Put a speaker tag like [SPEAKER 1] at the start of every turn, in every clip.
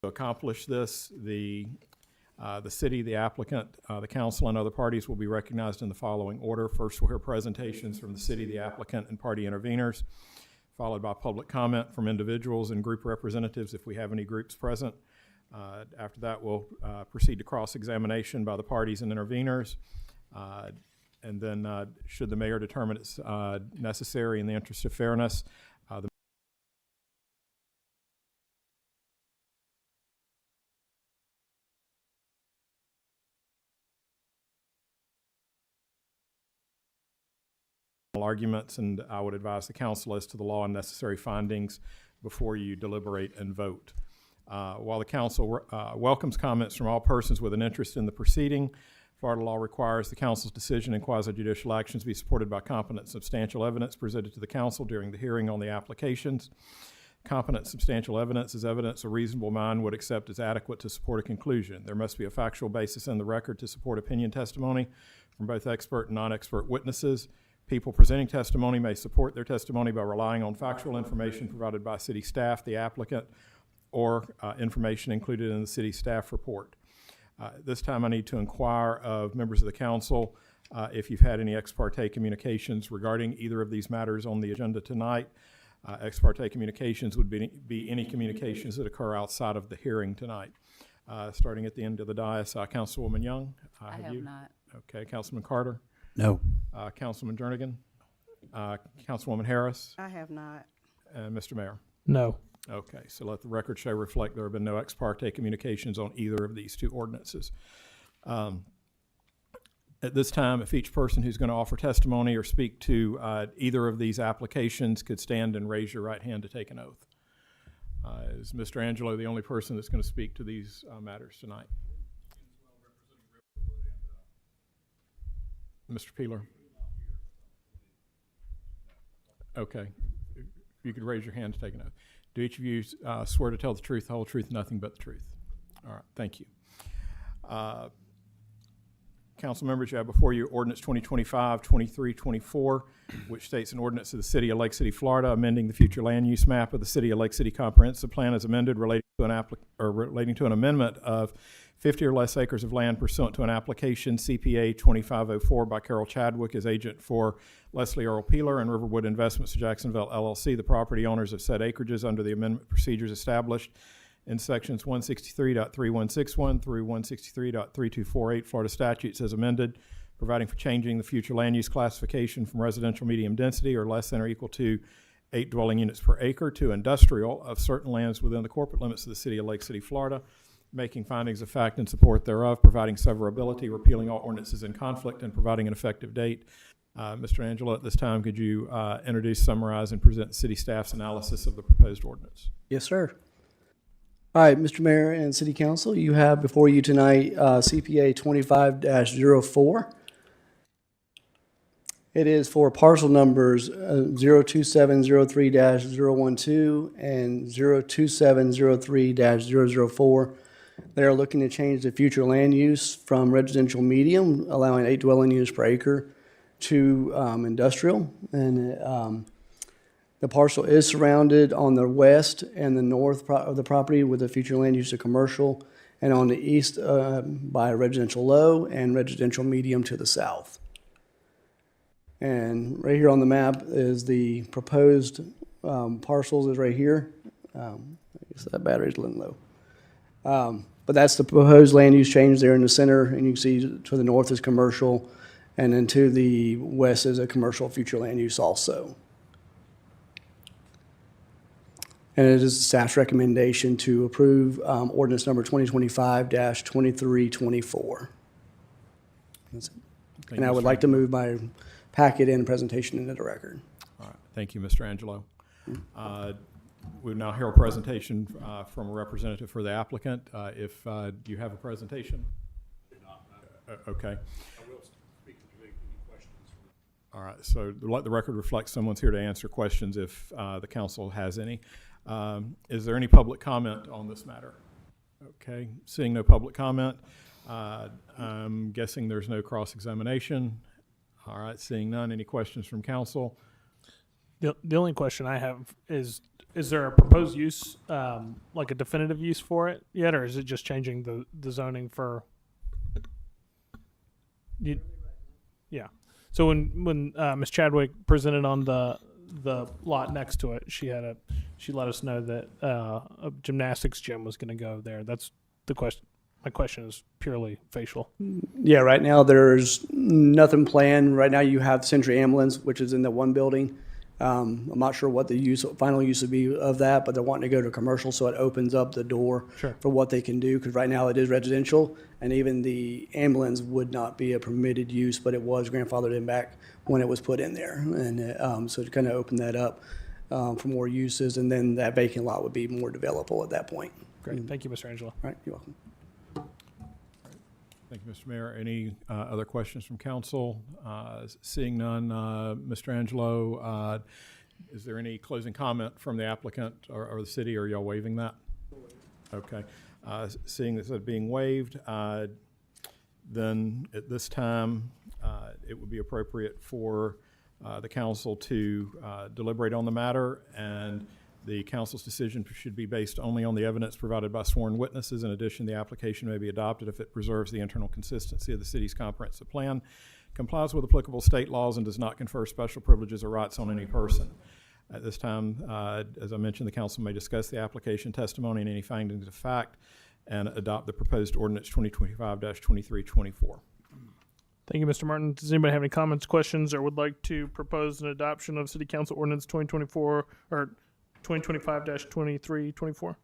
[SPEAKER 1] To accomplish this, the city, the applicant, the council, and other parties will be recognized in the following order. First, we'll hear presentations from the city, the applicant, and party interveners, followed by public comment from individuals and group representatives if we have any groups present. After that, we'll proceed to cross-examination by the parties and interveners. And then, should the mayor determine it's necessary in the interest of fairness, the arguments, and I would advise the council as to the law and necessary findings before you deliberate and vote. While the council welcomes comments from all persons with an interest in the proceeding, Florida law requires the council's decision and quasi-judicial actions be supported by competent substantial evidence presented to the council during the hearing on the applications. Competent substantial evidence is evidence a reasonable mind would accept as adequate to support a conclusion. There must be a factual basis in the record to support opinion testimony from both expert and non-expert witnesses. People presenting testimony may support their testimony by relying on factual information provided by city staff, the applicant, or information included in the city staff report. This time I need to inquire of members of the council if you've had any ex parte communications regarding either of these matters on the agenda tonight. Ex parte communications would be any communications that occur outside of the hearing tonight. Starting at the end of the dais, Councilwoman Young.
[SPEAKER 2] I have not.
[SPEAKER 1] Okay, Councilman Carter.
[SPEAKER 3] No.
[SPEAKER 1] Councilman Jernigan. Councilwoman Harris.
[SPEAKER 2] I have not.
[SPEAKER 1] And Mr. Mayor.
[SPEAKER 4] No.
[SPEAKER 1] Okay, so let the record show reflect there have been no ex parte communications on either of these two ordinances. At this time, if each person who's going to offer testimony or speak to either of these applications could stand and raise your right hand to take an oath. Is Mr. Angelo the only person that's going to speak to these matters tonight? Mr. Peeler? Okay. If you could raise your hand to take an oath. Do each of you swear to tell the truth, the whole truth, nothing but the truth? All right, thank you. Council members, you have before you Ordinance 2025-2324, which states an ordinance of the City of Lake City, Florida, amending the future land use map of the City of Lake City Comprehensive Plan as amended relating to an amendment of 50 or less acres of land pursuant to an application CPA 2504 by Carol Chadwick as agent for Leslie Earl Peeler and Riverwood Investments of Jacksonville, LLC, the property owners of said acreages under the amendment procedures established in sections 163.3161 through 163.3248 Florida statutes as amended, providing for changing the future land use classification from residential medium density or less than or equal to 8 dwelling units per acre to industrial of certain lands within the corporate limits of the City of Lake City, Florida, making findings of fact in support thereof, providing severability, repealing all ordinances in conflict, and providing an effective date. Mr. Angelo, at this time, could you introduce, summarize, and present the city staff's analysis of the proposed ordinance?
[SPEAKER 3] Yes, sir. All right, Mr. Mayor and City Council, you have before you tonight CPA 25-04. It is for parcel numbers 02703-012 and 02703-004. They are looking to change the future land use from residential medium, allowing 8 dwelling units per acre, to industrial. And the parcel is surrounded on the west and the north of the property with a future land use of commercial, and on the east by residential low and residential medium to the south. And right here on the map is the proposed parcels is right here. I guess that battery's a little low. But that's the proposed land use change there in the center, and you can see to the north is commercial, and then to the west is a commercial future land use also. And it is staff's recommendation to approve ordinance number 2025-2324. That's it. And I would like to move my packet and presentation into the record.
[SPEAKER 1] All right, thank you, Mr. Angelo. We now hear a presentation from a representative for the applicant. If you have a presentation? Okay.
[SPEAKER 5] I will speak to any questions.
[SPEAKER 1] All right, so let the record reflect someone's here to answer questions if the council has any. Is there any public comment on this matter? Okay, seeing no public comment, I'm guessing there's no cross-examination. All right, seeing none, any questions from council?
[SPEAKER 4] The only question I have is,
[SPEAKER 2] is there a proposed use, like a definitive use for it yet, or is it just changing the zoning for? Yeah. So when Ms. Chadwick presented on the lot next to it, she let us know that a gymnastics gym was going to go there. That's the question. My question is purely facial.
[SPEAKER 3] Yeah, right now there's nothing planned. Right now you have Century Ambulance, which is in the one building. I'm not sure what the final use would be of that, but they're wanting to go to commercial, so it opens up the door
[SPEAKER 2] Sure.
[SPEAKER 3] for what they can do. Because right now it is residential, and even the ambulance would not be a permitted use, but it was grandfathered in back when it was put in there, and so to kind of open that up for more uses, and then that vacant lot would be more developable at that point.
[SPEAKER 2] Great. Thank you, Mr. Angelo.
[SPEAKER 3] All right, you're welcome.
[SPEAKER 1] Thank you, Mr. Mayor. Any other questions from council? Seeing none, Mr. Angelo, is there any closing comment from the applicant or the city? Are y'all waiving that? Okay. Seeing this as being waived, then at this time, it would be appropriate for the council to deliberate on the matter, and the council's decision should be based only on the evidence provided by sworn witnesses. In addition, the application may be adopted if it preserves the internal consistency of the city's comprehensive plan, complies with applicable state laws, and does not confer special privileges or rights on any person. At this time, as I mentioned, the council may discuss the application, testimony, and any findings of fact, and adopt the proposed ordinance 2025-2324.
[SPEAKER 2] Thank you, Mr. Martin. Does anybody have any comments, questions, or would like to propose an adoption of City Council Ordinance 2024 or 2025-2324?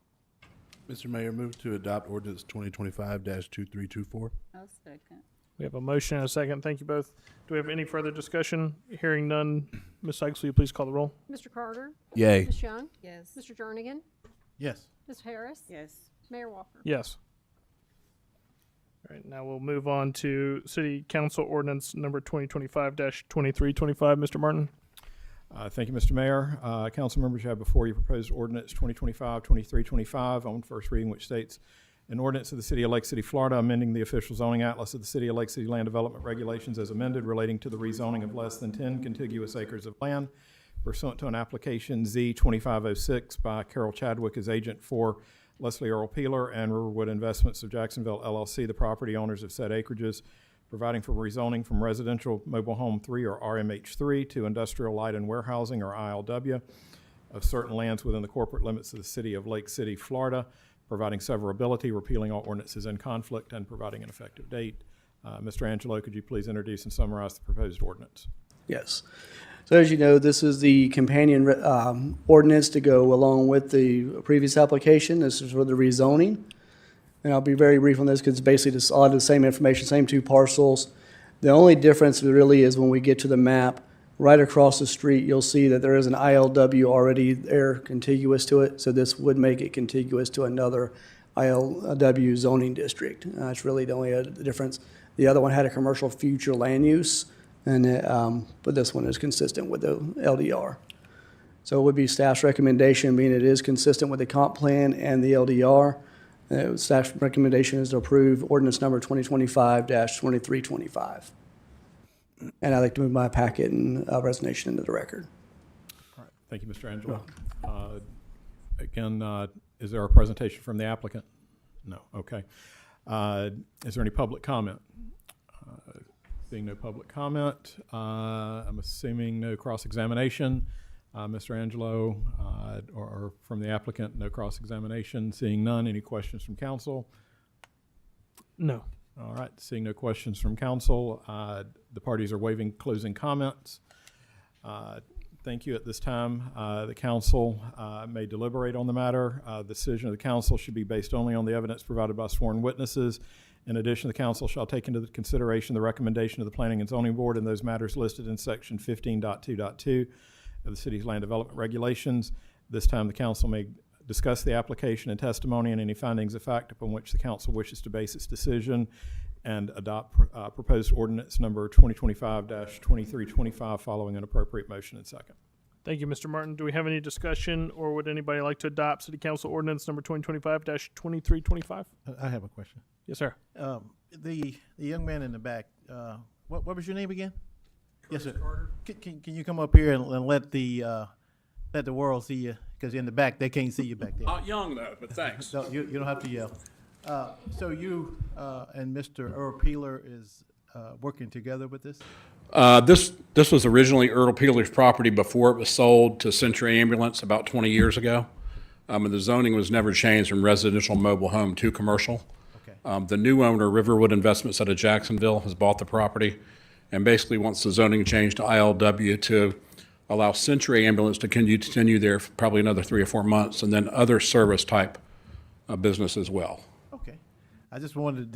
[SPEAKER 4] Mr. Mayor, move to adopt ordinance 2025-2324.
[SPEAKER 6] I'll second.
[SPEAKER 2] We have a motion and a second. Thank you both. Do we have any further discussion? Hearing none, Ms. Sykes, will you please call the roll?
[SPEAKER 7] Mr. Carter?
[SPEAKER 4] Yay.
[SPEAKER 7] Ms. Young?
[SPEAKER 6] Yes.
[SPEAKER 7] Mr. Jernigan?
[SPEAKER 4] Yes.
[SPEAKER 7] Ms. Harris?
[SPEAKER 6] Yes.
[SPEAKER 7] Mayor Walker?
[SPEAKER 2] Yes. All right, now we'll move on to City Council Ordinance number 2025-2325. Mr. Martin?
[SPEAKER 1] Thank you, Mr. Mayor. Council members, you have before you proposed ordinance 2025-2325 on first reading, which states, an ordinance of the City of Lake City, Florida, amending the official zoning atlas of the City of Lake City Land Development Regulations as amended relating to the rezoning of less than 10 contiguous acres of land pursuant to an application Z-2506 by Carol Chadwick as agent for Leslie Earl Peeler and Riverwood Investments of Jacksonville, LLC, the property owners of said acreages, providing for rezoning from residential mobile home 3 or RMH3 to industrial light and warehousing or ILW of certain lands within the corporate limits of the City of Lake City, Florida, providing severability, repealing all ordinances in conflict, and providing an effective date. Mr. Angelo, could you please introduce and summarize the proposed ordinance?
[SPEAKER 3] Yes. So as you know, this is the companion ordinance to go along with the previous application. This is for the rezoning. And I'll be very brief on this because it's basically just a lot of the same information, same two parcels. The only difference really is when we get to the map, right across the street, you'll see that there is an ILW already there contiguous to it. So this would make it contiguous to another ILW zoning district. It's really the only difference. The other one had a commercial future land use, and but this one is consistent with the LDR. So it would be staff's recommendation, being it is consistent with the comp plan and the LDR. Staff's recommendation is to approve ordinance number 2025-2325. And I'd like to move my packet and resignation into the record.
[SPEAKER 1] All right. Thank you, Mr. Angelo. Again, is there a presentation from the applicant? No. Okay. Is there any public comment? Seeing no public comment, I'm assuming no cross-examination. Mr. Angelo, or from the applicant, no cross-examination. Seeing none, any questions from council?
[SPEAKER 2] No.
[SPEAKER 1] All right, seeing no questions from council, the parties are waiving closing comments. Thank you. At this time, the council may deliberate on the matter. The decision of the council should be based only on the evidence provided by sworn witnesses. In addition, the council shall take into consideration the recommendation of the Planning and Zoning Board in those matters listed in section 15.2.2 of the city's land development regulations. This time, the council may discuss the application and testimony and any findings of fact upon which the council wishes to base its decision, and adopt proposed ordinance number 2025-2325 following an appropriate motion and second.
[SPEAKER 2] Thank you, Mr. Martin. Do we have any discussion, or would anybody like to adopt City Council Ordinance number 2025-2325?
[SPEAKER 8] I have a question.
[SPEAKER 2] Yes, sir.
[SPEAKER 8] The young man in the back, what was your name again? Yes, sir. Can you come up here and let the world see you? because you're in the back. They can't see you back there.
[SPEAKER 5] Not young though, but thanks.
[SPEAKER 8] So you don't have to yell. So you and Mr. Earl Peeler is working together with this?
[SPEAKER 5] This was originally Earl Peeler's property before it was sold to Century Ambulance about 20 years ago. And the zoning was never changed from residential mobile home to commercial.
[SPEAKER 8] Okay.
[SPEAKER 5] The new owner, Riverwood Investments out of Jacksonville, has bought the property and basically wants the zoning changed to ILW to allow Century Ambulance to continue there for probably another 3 or 4 months, and then other service type business as well.
[SPEAKER 8] Okay. I just wanted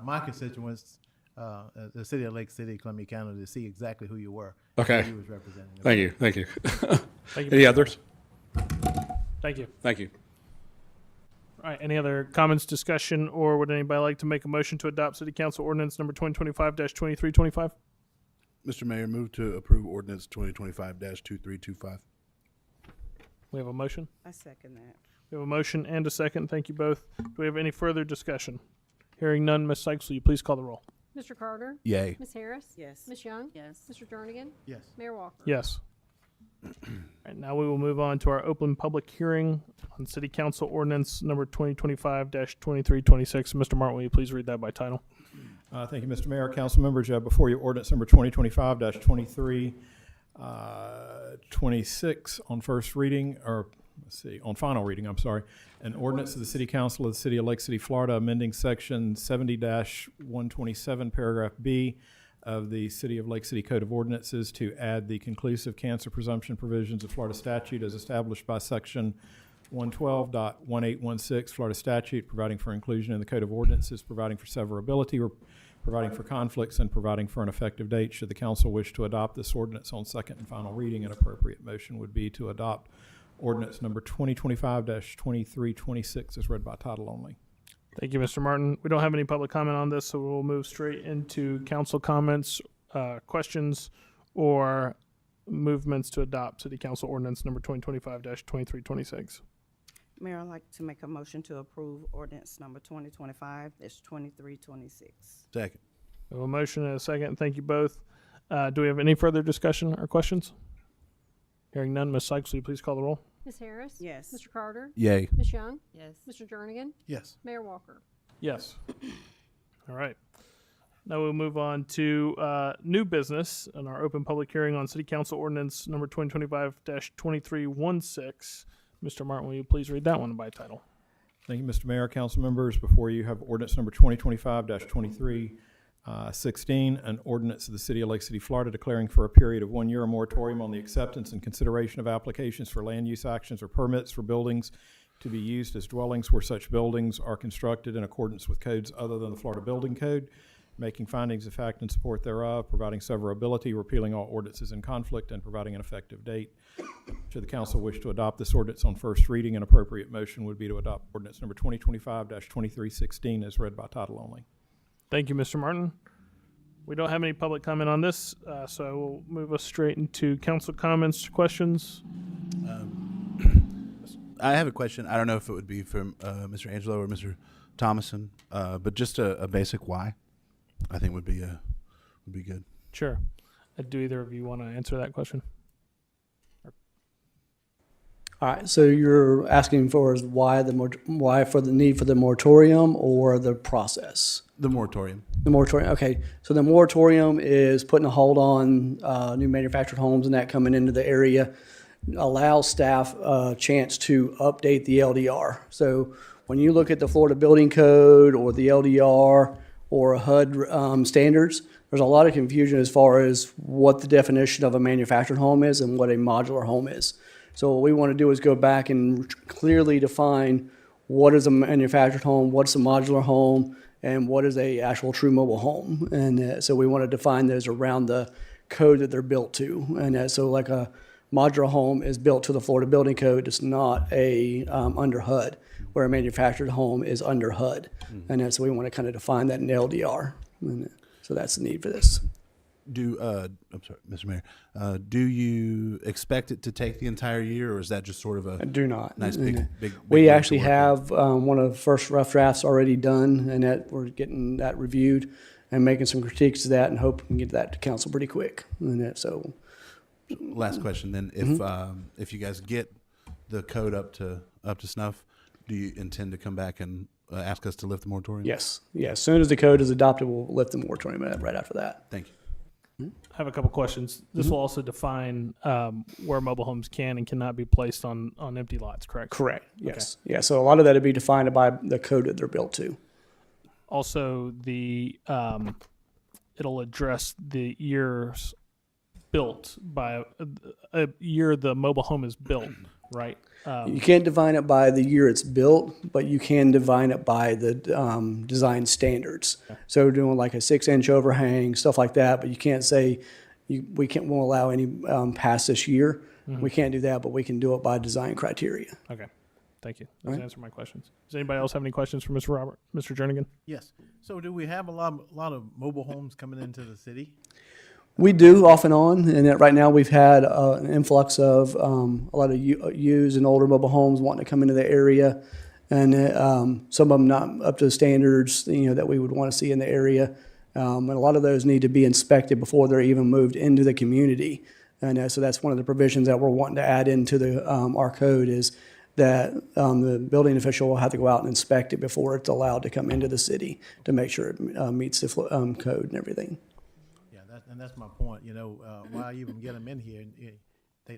[SPEAKER 8] my constituents, the city of Lake City, Columbia County, to see exactly who you were.
[SPEAKER 5] Okay.
[SPEAKER 8] Who you was representing.
[SPEAKER 5] Thank you, thank you.
[SPEAKER 2] Thank you.
[SPEAKER 5] Any others?
[SPEAKER 2] Thank you.
[SPEAKER 5] Thank you.
[SPEAKER 2] All right. Any other comments, discussion, or would anybody like to make a motion to adopt City Council Ordinance number 2025-2325?
[SPEAKER 4] Mr. Mayor, move to approve ordinance 2025-2325.
[SPEAKER 2] We have a motion.
[SPEAKER 6] I second that.
[SPEAKER 2] We have a motion and a second. Thank you both. Do we have any further discussion? Hearing none, Ms. Sykes, will you please call the roll?
[SPEAKER 7] Mr. Carter?
[SPEAKER 4] Yay.
[SPEAKER 7] Ms. Harris?
[SPEAKER 6] Yes.
[SPEAKER 7] Ms. Young?
[SPEAKER 6] Yes.
[SPEAKER 7] Mr. Jernigan?
[SPEAKER 8] Yes.
[SPEAKER 7] Mayor Walker?
[SPEAKER 2] Yes. All right, now we will move on to our open public hearing on City Council Ordinance number 2025-2326. Mr. Martin, will you please read that by title?
[SPEAKER 1] Thank you, Mr. Mayor. Council members, before you ordinance number 2025-2326 on first reading, or let's see, on final reading, I'm sorry. An ordinance of the City Council of the City of Lake City, Florida, amending section 70-127, paragraph B of the City of Lake City Code of Ordinances to add the conclusive cancer presumption provisions of Florida statute as established by section 112.1816 Florida statute, providing for inclusion in the Code of Ordinances, providing for severability, providing for conflicts, and providing for an effective date. Should the council wish to adopt this ordinance on second and final reading, an appropriate motion would be to adopt ordinance number 2025-2326 as read by title only.
[SPEAKER 2] Thank you, Mr. Martin. We don't have any public comment on this, so we'll move straight into council comments, questions, or movements to adopt City Council Ordinance number 2025-2326.
[SPEAKER 6] Mayor, I'd like to make a motion to approve ordinance number 2025-2326.
[SPEAKER 4] Second.
[SPEAKER 2] We have a motion and a second. Thank you both. Do we have any further discussion or questions? Hearing none, Ms. Sykes, will you please call the roll?
[SPEAKER 7] Ms. Harris?
[SPEAKER 6] Yes.
[SPEAKER 7] Mr. Carter?
[SPEAKER 4] Yay.
[SPEAKER 7] Ms. Young?
[SPEAKER 6] Yes.
[SPEAKER 7] Mr. Jernigan?
[SPEAKER 8] Yes.
[SPEAKER 7] Mayor Walker?
[SPEAKER 2] Yes. All right. Now we'll move on to new business and our open public hearing on City Council Ordinance number 2025-2316. Mr. Martin, will you please read that one by title?
[SPEAKER 1] Thank you, Mr. Mayor. Council members, before you have ordinance number 2025-2316, an ordinance of the City of Lake City, Florida, declaring for a period of 1 year a moratorium on the acceptance and consideration of applications for land use actions or permits for buildings to be used as dwellings where such buildings are constructed in accordance with codes other than the Florida Building Code, making findings of fact in support thereof, providing severability, repealing all ordinances in conflict, and providing an effective date. Should the council wish to adopt this ordinance on first reading, an appropriate motion would be to adopt ordinance number 2025-2316 as read by title only.
[SPEAKER 2] Thank you, Mr. Martin. We don't have any public comment on this, so I will move us straight into council comments, questions.
[SPEAKER 4] I have a question. I don't know if it would be from Mr. Angelo or Mr. Thomason, but just a basic why, I think would be good.
[SPEAKER 2] Sure. Do either of you want to answer that question?
[SPEAKER 3] All right, so you're asking for is why for the need for the moratorium or the process?
[SPEAKER 4] The moratorium.
[SPEAKER 3] The moratorium, okay. So the moratorium is putting a hold on new manufactured homes and that coming into the area, allows staff a chance to update the LDR. So when you look at the Florida Building Code or the LDR or HUD standards, there's a lot of confusion as far as what the definition of a manufactured home is and what a modular home is. So what we want to do is go back and clearly define what is a manufactured home, what's a modular home, and what is a actual true mobile home. And so we want to define those around the code that they're built to. And so like a modular home is built to the Florida Building Code. It's not a under HUD, where a manufactured home is under HUD. And so we want to kind of define that in LDR. And so that's the need for this.
[SPEAKER 4] I'm sorry, Mr. Mayor. Do you expect it to take the entire year, or is that just sort of a
[SPEAKER 3] I do not.
[SPEAKER 4] nice big
[SPEAKER 3] We
[SPEAKER 4] note to
[SPEAKER 3] actually
[SPEAKER 4] work
[SPEAKER 3] have one of the first rough drafts already done, and that we're getting that reviewed and making some critiques to that, and hope we can get that to council pretty quick. And so,
[SPEAKER 4] with? Last question then: if you guys get the code up to snuff, do you intend to come back and ask us to lift the moratorium?
[SPEAKER 3] Yes. Yeah. As soon as the code is adopted, we'll lift the moratorium right after that.
[SPEAKER 4] Thank you.
[SPEAKER 2] I have a couple questions. This will also define where mobile homes can and cannot be placed on empty lots, correct?
[SPEAKER 3] Correct. Yes. Yeah. So a lot of that would be defined by the code that they're built to.
[SPEAKER 2] Also, the it'll address the years built by a year the mobile home is built, right?
[SPEAKER 3] You can't define it by the year it's built, but you can define it by the design standards. So doing like a 6-inch overhang, stuff like that, but you can't say won't allow any past this year. We can't do that, but we can do it by design criteria.
[SPEAKER 2] Okay. Thank you. Those answer my questions. Does anybody else have any questions for Mr. Jernigan?
[SPEAKER 8] Yes. So do we have a lot of mobile homes coming into the city?
[SPEAKER 3] We do off and on, and that right now we've had an influx of a lot of used and older mobile homes wanting to come into the area, and some of them not up to the standards that we would want to see in the area, and a lot of those need to be inspected before they're even moved into the community, and so that's one of the provisions that we're wanting to add into the our code is that the building official will have to go out and inspect it before it's allowed to come into the city to make sure it meets the code and everything.
[SPEAKER 8] And that's my point. Why even get them in here?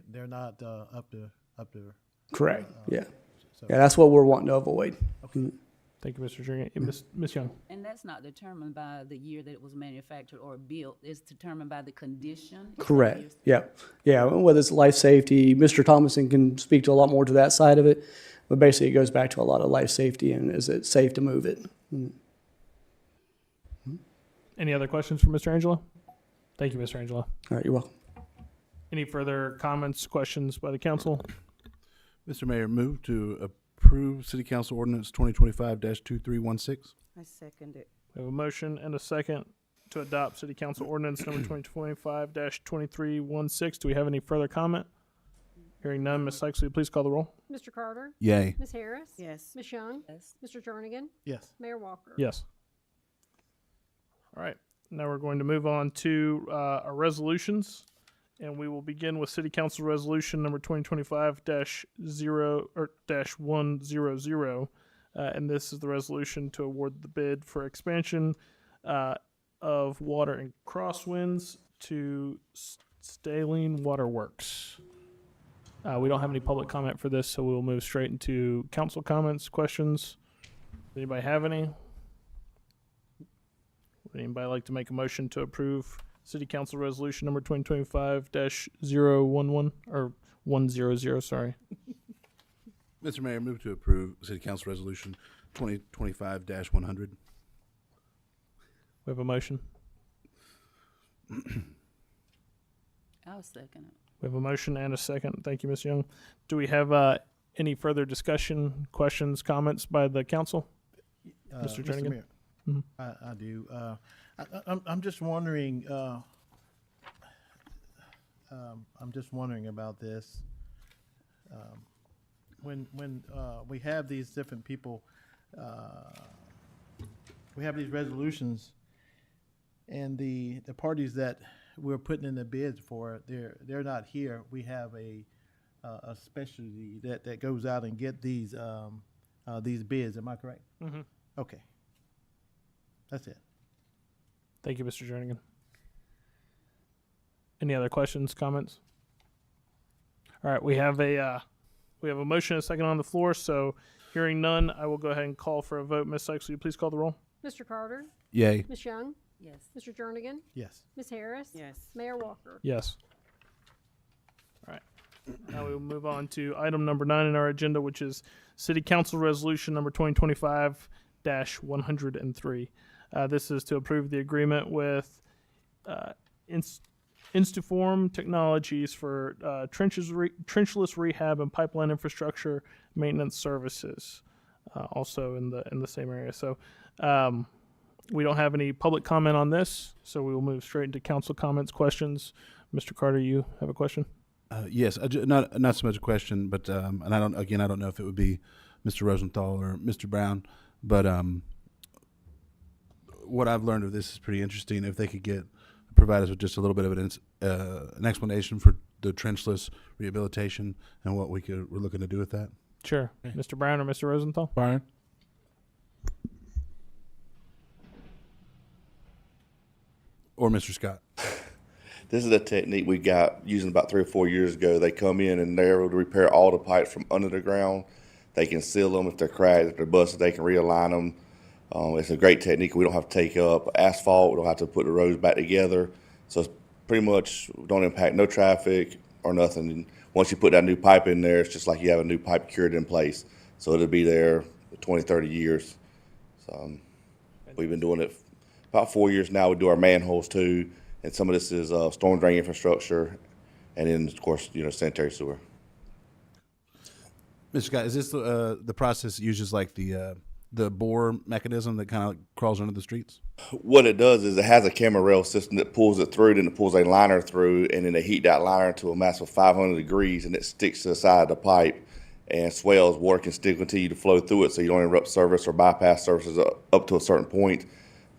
[SPEAKER 8] They're not up to.
[SPEAKER 3] Correct. Yeah.
[SPEAKER 8] So.
[SPEAKER 3] Yeah, that's what we're wanting to avoid.
[SPEAKER 8] Okay.
[SPEAKER 2] Thank you, Mr. Jernigan. Ms. Young.
[SPEAKER 7] And that's not determined by the year that it was manufactured or built. It's determined by the condition.
[SPEAKER 3] Correct. Yeah. Yeah. Whether it's life safety, Mr. Thomason can speak to a lot more to that side of it, but basically it goes back to a lot of life safety and is it safe to move it?
[SPEAKER 2] Any other questions for Mr. Angelo? Thank you, Mr. Angelo.
[SPEAKER 3] All right. You're welcome.
[SPEAKER 2] Any further comments, questions by the council?
[SPEAKER 4] Mr. Mayor, move to approve City Council Ordinance 2025-2316.
[SPEAKER 6] I second it.
[SPEAKER 2] We have a motion and a second to adopt City Council Ordinance number 2025-2316. Do we have any further comment? Hearing none, Ms. Sykes, will you please call the roll?
[SPEAKER 9] Mr. Carter?
[SPEAKER 4] Yay.
[SPEAKER 9] Ms. Harris?
[SPEAKER 6] Yes.
[SPEAKER 9] Ms. Young?
[SPEAKER 7] Yes.
[SPEAKER 9] Mr. Jernigan?
[SPEAKER 8] Yes.
[SPEAKER 9] Mayor Walker?
[SPEAKER 2] Yes. All right. Now we're going to move on to our resolutions, and we will begin with City Council Resolution number 2025-100, and this is the resolution to award the bid for expansion of water and crosswinds to Staline Waterworks. We don't have any public comment for this, so we'll move straight into council comments, questions. Does anybody have any? Would anybody like to make a motion to approve City Council Resolution number 2025-011 or 100? Sorry.
[SPEAKER 4] Mr. Mayor, move to approve City Council Resolution 2025-100.
[SPEAKER 2] We have a motion.
[SPEAKER 7] I'll second it.
[SPEAKER 2] We have a motion and a second. Thank you, Ms. Young. Do we have any further discussion, questions, comments by the council? Mr. Jernigan?
[SPEAKER 8] Mayor,
[SPEAKER 2] Mhm.
[SPEAKER 8] I do. I'm just wondering. I'm just wondering about this. When we have these different people, we have these resolutions, and the parties that we're putting in the bids for, they're not here. We have a specialty that goes out and get these bids. Am I correct?
[SPEAKER 2] Mm-hmm.
[SPEAKER 8] Okay. That's it.
[SPEAKER 2] Thank you, Mr. Jernigan. Any other questions, comments? All right, we have a motion and a second on the floor. So, hearing none, I will go ahead and call for a vote. Ms. Sykes, will you please call the roll?
[SPEAKER 9] Mr. Carter?
[SPEAKER 4] Yay.
[SPEAKER 9] Ms. Young?
[SPEAKER 7] Yes.
[SPEAKER 9] Mr. Jernigan?
[SPEAKER 8] Yes.
[SPEAKER 9] Ms. Harris?
[SPEAKER 6] Yes.
[SPEAKER 9] Mayor Walker?
[SPEAKER 2] Yes. All right. Now we will move on to item number 9 in our agenda, which is City Council Resolution number 2025-103. This is to approve the agreement with Instaform Technologies for trenchless rehab and pipeline infrastructure maintenance services, also in the same area. So we don't have any public comment on this, so we will move straight into council comments, questions. Mr. Carter, you have a question?
[SPEAKER 4] Yes, not so much a question, but and I don't know if it would be Mr. Rosenthal or Mr. Brown, but what I've learned of this is pretty interesting. If they could get provide us with just a little bit of an explanation for the trenchless rehabilitation and what we're looking to do with that?
[SPEAKER 2] Sure. Mr. Brown or Mr. Rosenthal?
[SPEAKER 5] Brian?
[SPEAKER 4] Or Mr. Scott?
[SPEAKER 9] This is a technique we got using about 3 or 4 years ago. They come in and they're able to repair all the pipes from under the ground. They can seal them if they're cracked, if they're busted, they can realign them. It's a great technique. We don't have to take up asphalt. We don't have to put the roads back together. So it's pretty much don't impact no traffic or nothing. And once you put that new pipe in there, it's just like you have a new pipe cured in place. So it'll be there for 20, 30 years. So we've been doing it about 4 years now. We do our manholes too. And some of this is storm drain infrastructure, and then, of course, sanitary sewer.
[SPEAKER 4] Mr. Scott, is this the process that uses like the bore mechanism that kind of crawls under the streets?
[SPEAKER 9] What it does is it has a camera rail system that pulls it through, then it pulls a liner through, and then they heat that liner to a max of 500 degrees, and it sticks to the side of the pipe and swells. Water can still continue to flow through it, so you don't interrupt service or bypass services up to a certain point.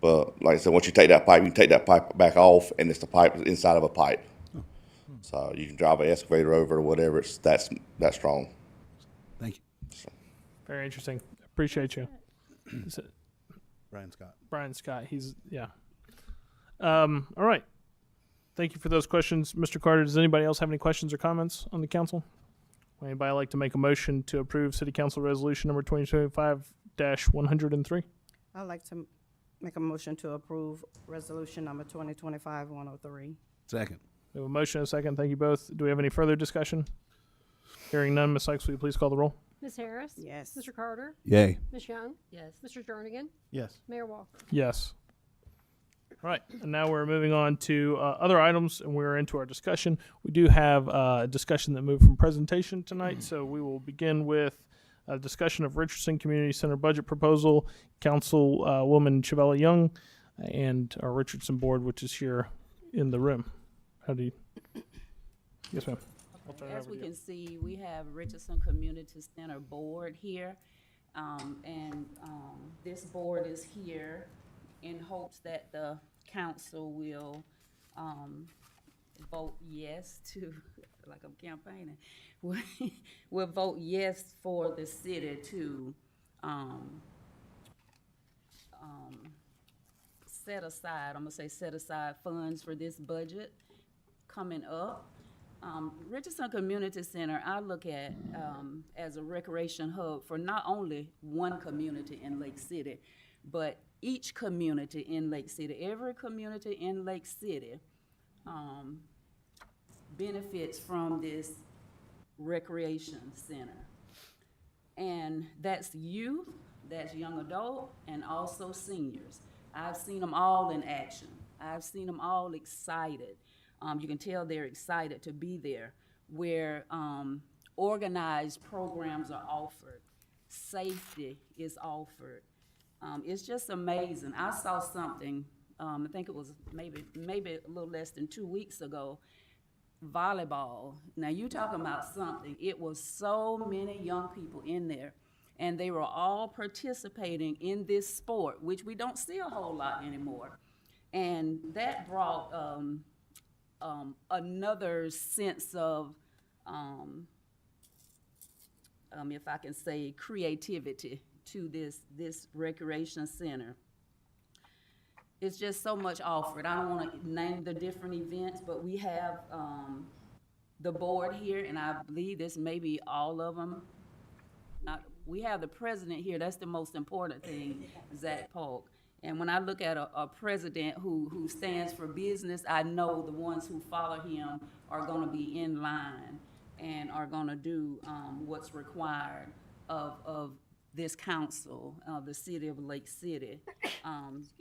[SPEAKER 9] But like I said, once you take that pipe, you can take that pipe back off, and it's the pipe inside of a pipe. So you can drive an excavator over or whatever. It's that strong.
[SPEAKER 4] Thank you.
[SPEAKER 2] Very interesting. Appreciate you. Is it
[SPEAKER 4] Brian Scott.
[SPEAKER 2] Brian Scott? All right. Thank you for those questions. Mr. Carter, does anybody else have any questions or comments on the council? Would anybody like to make a motion to approve City Council Resolution number 2025-103?
[SPEAKER 6] I'd like to make a motion to approve resolution number 2025-103.
[SPEAKER 4] Second.
[SPEAKER 2] We have a motion and a second. Thank you both. Do we have any further discussion? Hearing none, Ms. Sykes, will you please call the roll?
[SPEAKER 10] Ms. Harris?
[SPEAKER 6] Yes.
[SPEAKER 10] Mr. Carter?
[SPEAKER 4] Yay.
[SPEAKER 10] Ms. Young?
[SPEAKER 7] Yes.
[SPEAKER 10] Mr. Jernigan?
[SPEAKER 8] Yes.
[SPEAKER 10] Mayor Walker?
[SPEAKER 2] Yes. All right, and now we're moving on to other items, and we're into our discussion. We do have a discussion that moved from presentation tonight, so we will begin with a discussion of Richardson Community Center budget proposal. Councilwoman Chavella Young and our Richardson board, which is here in the room. How do you? Yes, ma'am. I'll turn it
[SPEAKER 7] As
[SPEAKER 2] over
[SPEAKER 7] we
[SPEAKER 2] to you.
[SPEAKER 7] can see, we have Richardson Community Center Board here. This board is here in hopes that the council will vote yes to, like I'm campaigning, will vote yes for the city to set aside funds for this budget coming up. Richardson Community Center, I look at as a recreation hub for not only one community in Lake City, but each community in Lake City. Every community in Lake City benefits from this recreation center. And that's youth, that's young adult, and also seniors. I've seen them all in action. I've seen them all excited. You can tell they're excited to be there, where organized programs are offered, safety is offered. It's just amazing. I saw something, I think it was maybe a little less than 2 weeks ago, volleyball. Now you talking about something, it was so many young people in there, and they were all participating in this sport, which we don't see a whole lot anymore. And that brought another sense of, if I can say, creativity to this recreation center. It's just so much offered. I don't want to name the different events, but we have the board here, and I believe this may be all of them. We have the president here. That's the most important thing, Zach Polk. And when I look at a president who stands for business, I know the ones who follow him are going to be in line and are going to do what's required of this council, the city of Lake City,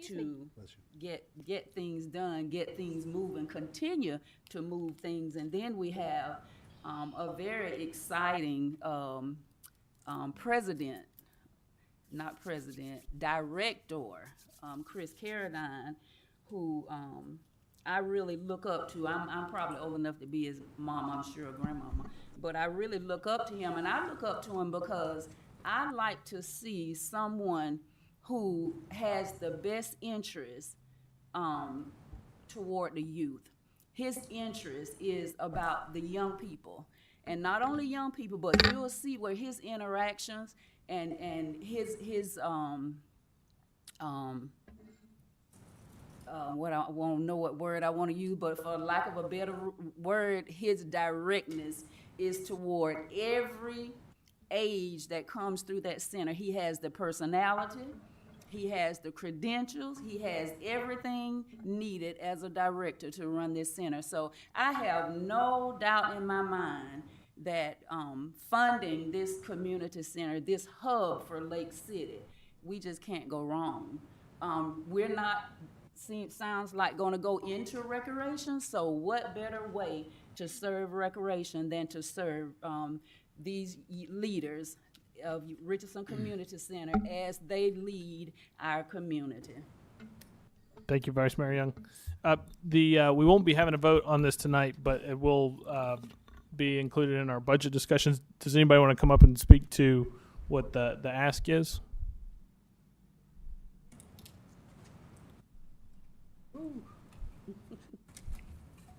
[SPEAKER 7] to get things done, get things moving, continue to move things. And then we have a very exciting director, Chris Carradine, who I really look up to. I'm probably old enough to be his mom, I'm sure, grandmama, but I really look up to him, and I look up to him because I like to see someone who has the best interest toward the youth. His interest is about the young people. And not only young people, but you'll see where his interactions and his what I won't know what word I want to use, but for lack of a better word, his directness is toward every age that comes through that center. He has the personality, he has the credentials, he has everything needed as a director to run this center. So I have no doubt in my mind that funding this community center, this hub for Lake City, we just can't go wrong. We're not, sounds like gonna go into recreation, so what better way to serve recreation than to serve these leaders of Richardson Community Center as they lead our community.
[SPEAKER 2] Thank you, Vice Mayor Young. We won't be having a vote on this tonight, but it will be included in our budget discussions. Does anybody want to come up and speak to what the ask is?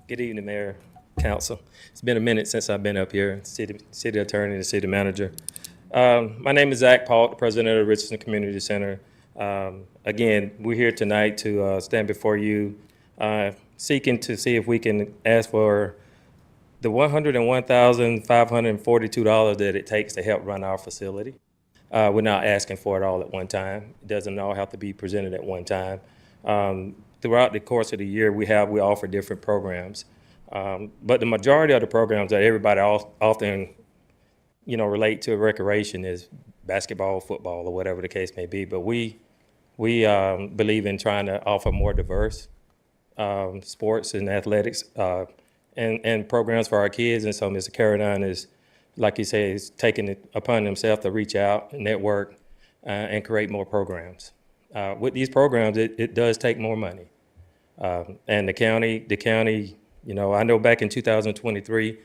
[SPEAKER 10] Good evening, Mayor, Council. It's been a minute since I've been up here, city attorney and city manager. My name is Zach Paul, the president of the Richardson Community Center. Again, we're here tonight to stand before you, seeking to see if we can ask for the $101,542 that it takes to help run our facility. We're not asking for it all at one time. It doesn't all have to be presented at one time. Throughout the course of the year, we offer different programs. But the majority of the programs that everybody often, relate to recreation is basketball, football, or whatever the case may be. But we believe in trying to offer more diverse sports and athletics and programs for our kids. And so Mr. Carradine is, like you say, is taking it upon himself to reach out, network, and create more programs. With these programs, it does take more money. And the county, I know back in 2023,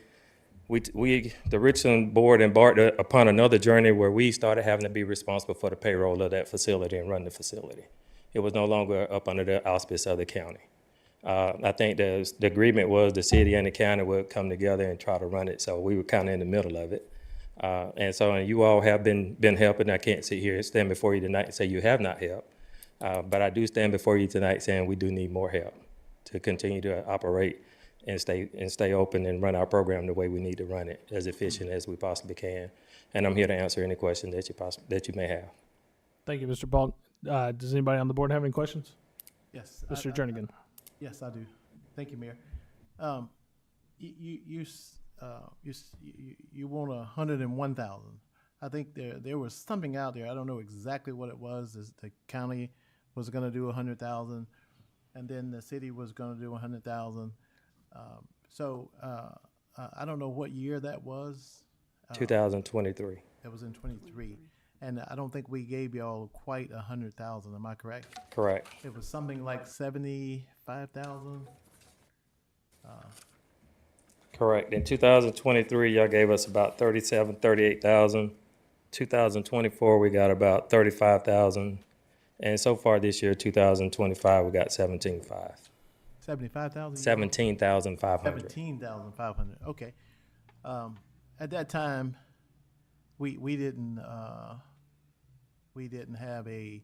[SPEAKER 10] the Richardson board embarked upon another journey where we started having to be responsible for the payroll of that facility and run the facility. It was no longer up under the auspice of the county. I think the agreement was the city and the county would come together and try to run it, so we were kind of in the middle of it. And you all have been helping. I can't sit here and stand before you tonight and say you have not helped. But I do stand before you tonight saying we do need more help to continue to operate and stay open and run our program the way we need to run it, as efficient as we possibly can. And I'm here to answer any question that you may have.
[SPEAKER 2] Thank you, Mr. Paul. Does anybody on the board have any questions?
[SPEAKER 8] Yes.
[SPEAKER 2] Mr. Jernigan.
[SPEAKER 8] Yes, I do. Thank you, Mayor. You want 101,000. I think there was something out there. I don't know exactly what it was. The county was going to do 100,000, and then the city was going to do 100,000. I don't know what year that was.
[SPEAKER 10] 2023.
[SPEAKER 8] That was in 23, and I don't think we gave y'all quite 100,000. Am I correct?
[SPEAKER 10] Correct.
[SPEAKER 8] It was something like 75,000.
[SPEAKER 10] Correct. In 2023, y'all gave us about 38,000. 2024, we got about 35,000. And so far this year, 2025, we got 17,500.
[SPEAKER 8] 75,000?
[SPEAKER 10] 17,500.
[SPEAKER 8] 17,500. Okay. At that time, we didn't have a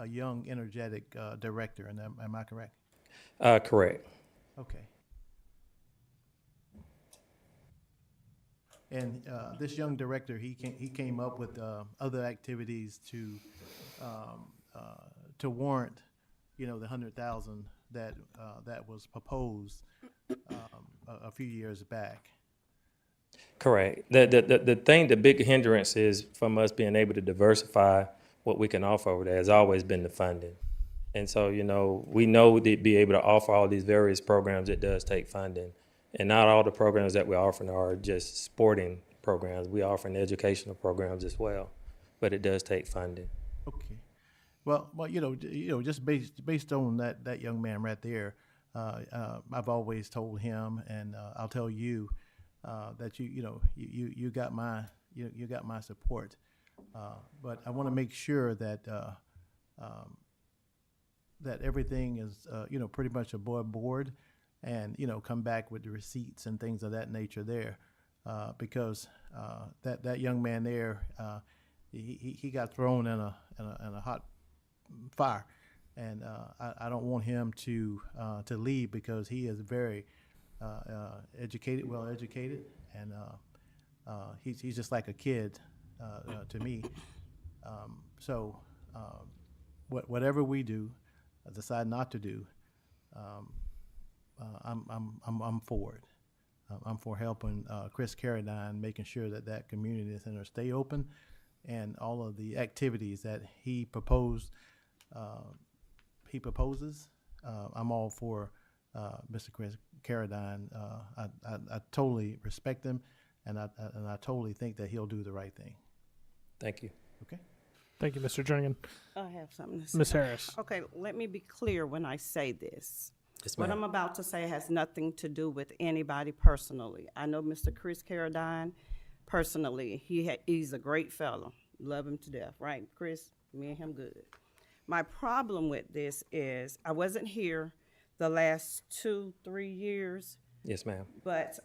[SPEAKER 8] young, energetic director. And am I correct?
[SPEAKER 10] Correct.
[SPEAKER 8] Okay. And this young director, he came up with other activities to warrant, the 100,000 that was proposed a few years back.
[SPEAKER 10] Correct. The big hindrance is from us being able to diversify what we can offer over there has always been the funding. And so, we know that be able to offer all these various programs, it does take funding. And not all the programs that we're offering are just sporting programs. We offer educational programs as well, but it does take funding.
[SPEAKER 8] Okay. Well, just based on that young man right there, I've always told him, and I'll tell you, that you got my support. But I want to make sure that that everything is, pretty much above board, and, come back with the receipts and things of that nature there. Because that young man there, he got thrown in a hot fire, and I don't want him to leave, because he is very well educated, and he's just like a kid to me. So whatever we do, decide not to do, I'm for it. I'm for helping Chris Carradine, making sure that community center stay open, and all of the activities that he proposes. I'm all for Mr. Chris Carradine. I totally respect him, and I totally think that he'll do the right thing.
[SPEAKER 10] Thank you.
[SPEAKER 8] Okay.
[SPEAKER 2] Thank you, Mr. Jernigan.
[SPEAKER 6] I have something to say.
[SPEAKER 2] Ms. Harris.
[SPEAKER 6] Okay, let me be clear when I say this.
[SPEAKER 10] Yes,
[SPEAKER 6] What
[SPEAKER 10] ma'am.
[SPEAKER 6] I'm about to say has nothing to do with anybody personally. I know Mr. Chris Carradine personally. He's a great fellow. Love him to death, right, Chris? Me and him good. My problem with this is I wasn't here the last 2-3 years,
[SPEAKER 10] Yes, ma'am.
[SPEAKER 6] but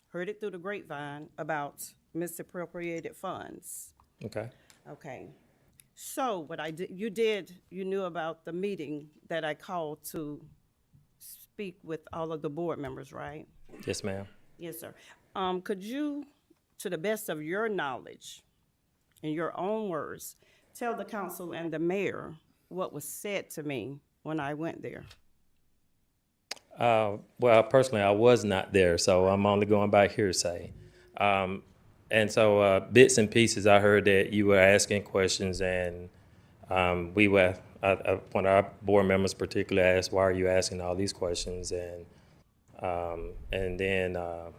[SPEAKER 6] heard it through the grapevine about misappropriated funds.
[SPEAKER 10] Okay.
[SPEAKER 6] Okay. So what I did, you knew about the meeting that I called to speak with all of the board members, right?
[SPEAKER 10] Yes, ma'am.
[SPEAKER 6] Yes, sir. Could you, to the best of your knowledge, in your own words, tell the council and the mayor what was said to me when I went there?
[SPEAKER 10] Well, personally, I was not there, so I'm only going by hearsay. And so bits and pieces, I heard that you were asking questions, and one of our board members particularly asked, "Why are you asking all these questions?" And then all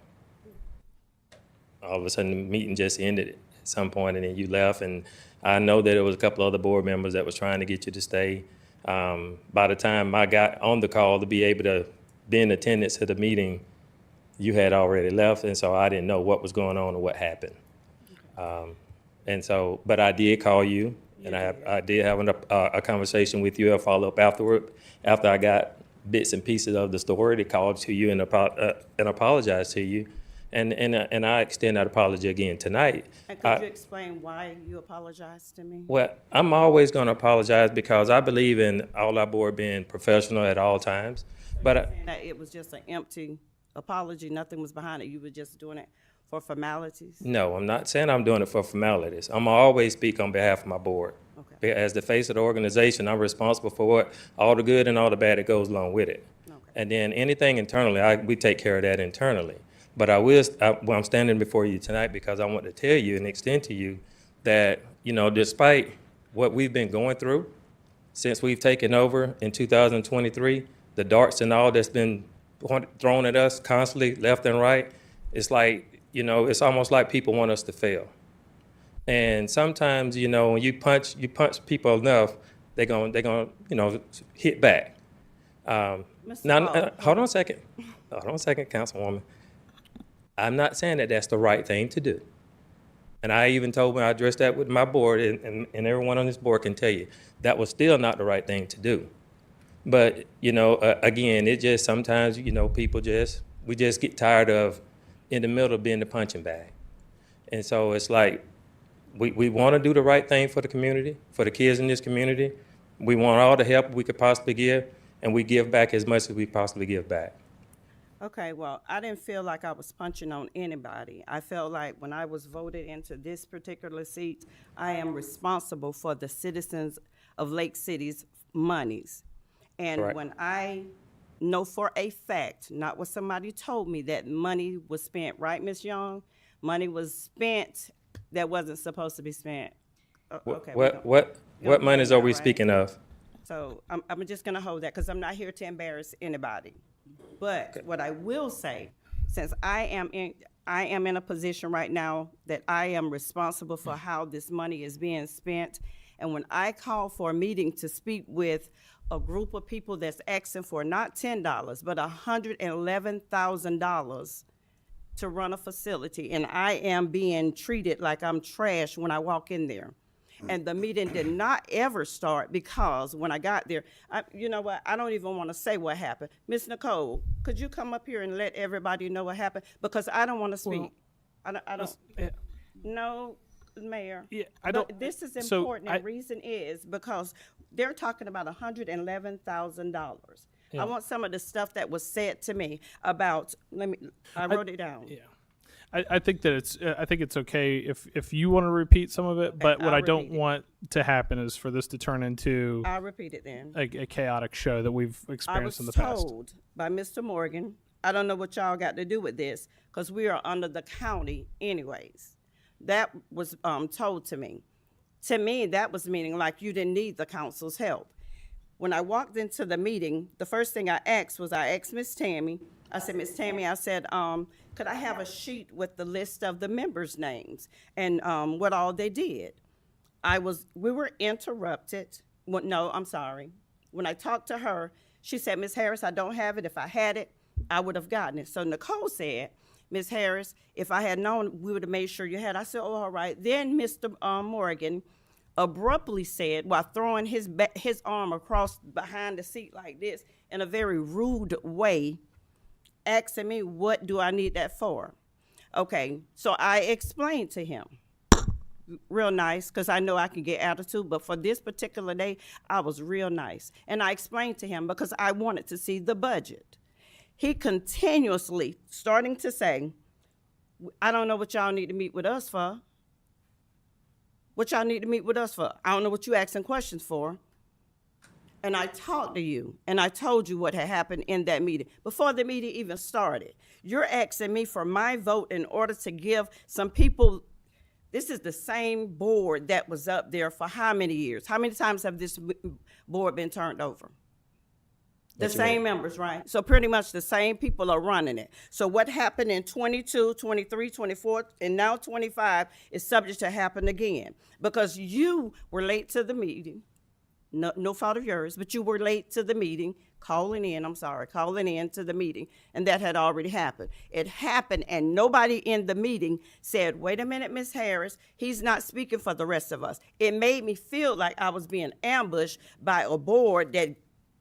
[SPEAKER 10] of a sudden the meeting just ended at some point, and then you left. And I know that there was a couple other board members that was trying to get you to stay. By the time I got on the call to be able to be in attendance at the meeting, you had already left, and so I didn't know what was going on or what happened. And so, but I did call you, and I did have a conversation with you, a follow-up afterward. After I got bits and pieces of the story, they called to you and apologized to you, and I extend that apology again tonight.
[SPEAKER 6] And could you explain why you apologized to me?
[SPEAKER 10] Well, I'm always going to apologize because I believe in all our board being professional at all times. But
[SPEAKER 6] And that it was just an empty apology, nothing was behind it, you were just doing it for formalities?
[SPEAKER 10] no, I'm not saying I'm doing it for formalities. I'm always speak on behalf of my board.
[SPEAKER 6] Okay.
[SPEAKER 10] As the face of the organization, I'm responsible for all the good and all the bad that goes along with it.
[SPEAKER 6] Okay.
[SPEAKER 10] And then anything internally, we take care of that internally. But I'm standing before you tonight because I want to tell you and extend to you that, despite what we've been going through since we've taken over in 2023, the darts and all that's been thrown at us constantly, left and right, it's like, it's almost like people want us to fail. And sometimes, when you punch people enough, they're gonna hit back. Now, hold on a second, Councilwoman. I'm not saying that that's the right thing to do. And I even told when I addressed that with my board, and everyone on this board can tell you, that was still not the right thing to do. But, again, it just sometimes, people we just get tired of in the middle of being the punching bag. And so it's like, we want to do the right thing for the community, for the kids in this community. We want all the help we could possibly give, and we give back as much as we possibly give back.
[SPEAKER 6] Okay, well, I didn't feel like I was punching on anybody. I felt like when I was voted into this particular seat, I am responsible for the citizens of Lake City's monies. And
[SPEAKER 10] Correct.
[SPEAKER 6] when I know for a fact, not what somebody told me, that money was spent, right, Ms. Young? Money was spent that wasn't supposed to be spent. Okay.
[SPEAKER 10] What monies are we
[SPEAKER 6] Right.
[SPEAKER 10] speaking of?
[SPEAKER 6] So I'm just gonna hold that, because I'm not here to embarrass anybody. But what I will say, since I am in a position right now that I am responsible for how this money is being spent, and when I call for a meeting to speak with a group of people that's asking for not $10, but $111,000 to run a facility, and I am being treated like I'm trash when I walk in there. And the meeting did not ever start because when I got there, you know what, I don't even want to say what happened. Miss Nicole, could you come up here and let everybody know what happened? Because I don't want to speak. I don't, no, Mayor.
[SPEAKER 2] Yeah, I
[SPEAKER 6] But
[SPEAKER 2] don't-
[SPEAKER 6] this is
[SPEAKER 2] so
[SPEAKER 6] important, and reason is because they're talking about $111,000. I want some of the stuff that was said to me about, I wrote it down.
[SPEAKER 2] Yeah. I think that it's okay if you want to repeat some of it, but what
[SPEAKER 6] I'll
[SPEAKER 2] I don't
[SPEAKER 6] repeat it.
[SPEAKER 2] want to happen is for this to turn into
[SPEAKER 6] I'll repeat it then.
[SPEAKER 2] a chaotic show that we've
[SPEAKER 6] I
[SPEAKER 2] experienced
[SPEAKER 6] was
[SPEAKER 2] in the past.
[SPEAKER 6] told by Mr. Morgan, I don't know what y'all got to do with this, because we are under the county anyways. That was told to me. To me, that was meaning like you didn't need the council's help. When I walked into the meeting, the first thing I asked Miss Tammy, I said, Miss Tammy, I said, could I have a sheet with the list of the members' names and what all they did? We were interrupted. Well, no, I'm sorry. When I talked to her, she said, Miss Harris, I don't have it. If I had it, I would have gotten it. So Nicole said, Miss Harris, if I had known, we would have made sure you had. I said, oh, all right. Then Mr. Morgan abruptly said, while throwing his arm across behind the seat like this in a very rude way, asking me, what do I need that for? Okay, so I explained to him, real nice, because I know I can get attitude, but for this particular day, I was real nice. And I explained to him because I wanted to see the budget. He continuously starting to say, I don't know what y'all need to meet with us for. What y'all need to meet with us for? I don't know what you asking questions for. And I talked to you, and I told you what had happened in that meeting. Before the meeting even started, you're asking me for my vote in order to give some people, this is the same board that was up there for how many years? How many times have this board been turned over? The same members, right? So pretty much the same people are running it. So what happened in 22, 23, 24, and now 25 is subject to happen again because you were late to the meeting. No fault of yours, but you were late to the meeting, calling in to the meeting, and that had already happened. It happened, and nobody in the meeting said, wait a minute, Ms. Harris, he's not speaking for the rest of us. It made me feel like I was being ambushed by a board that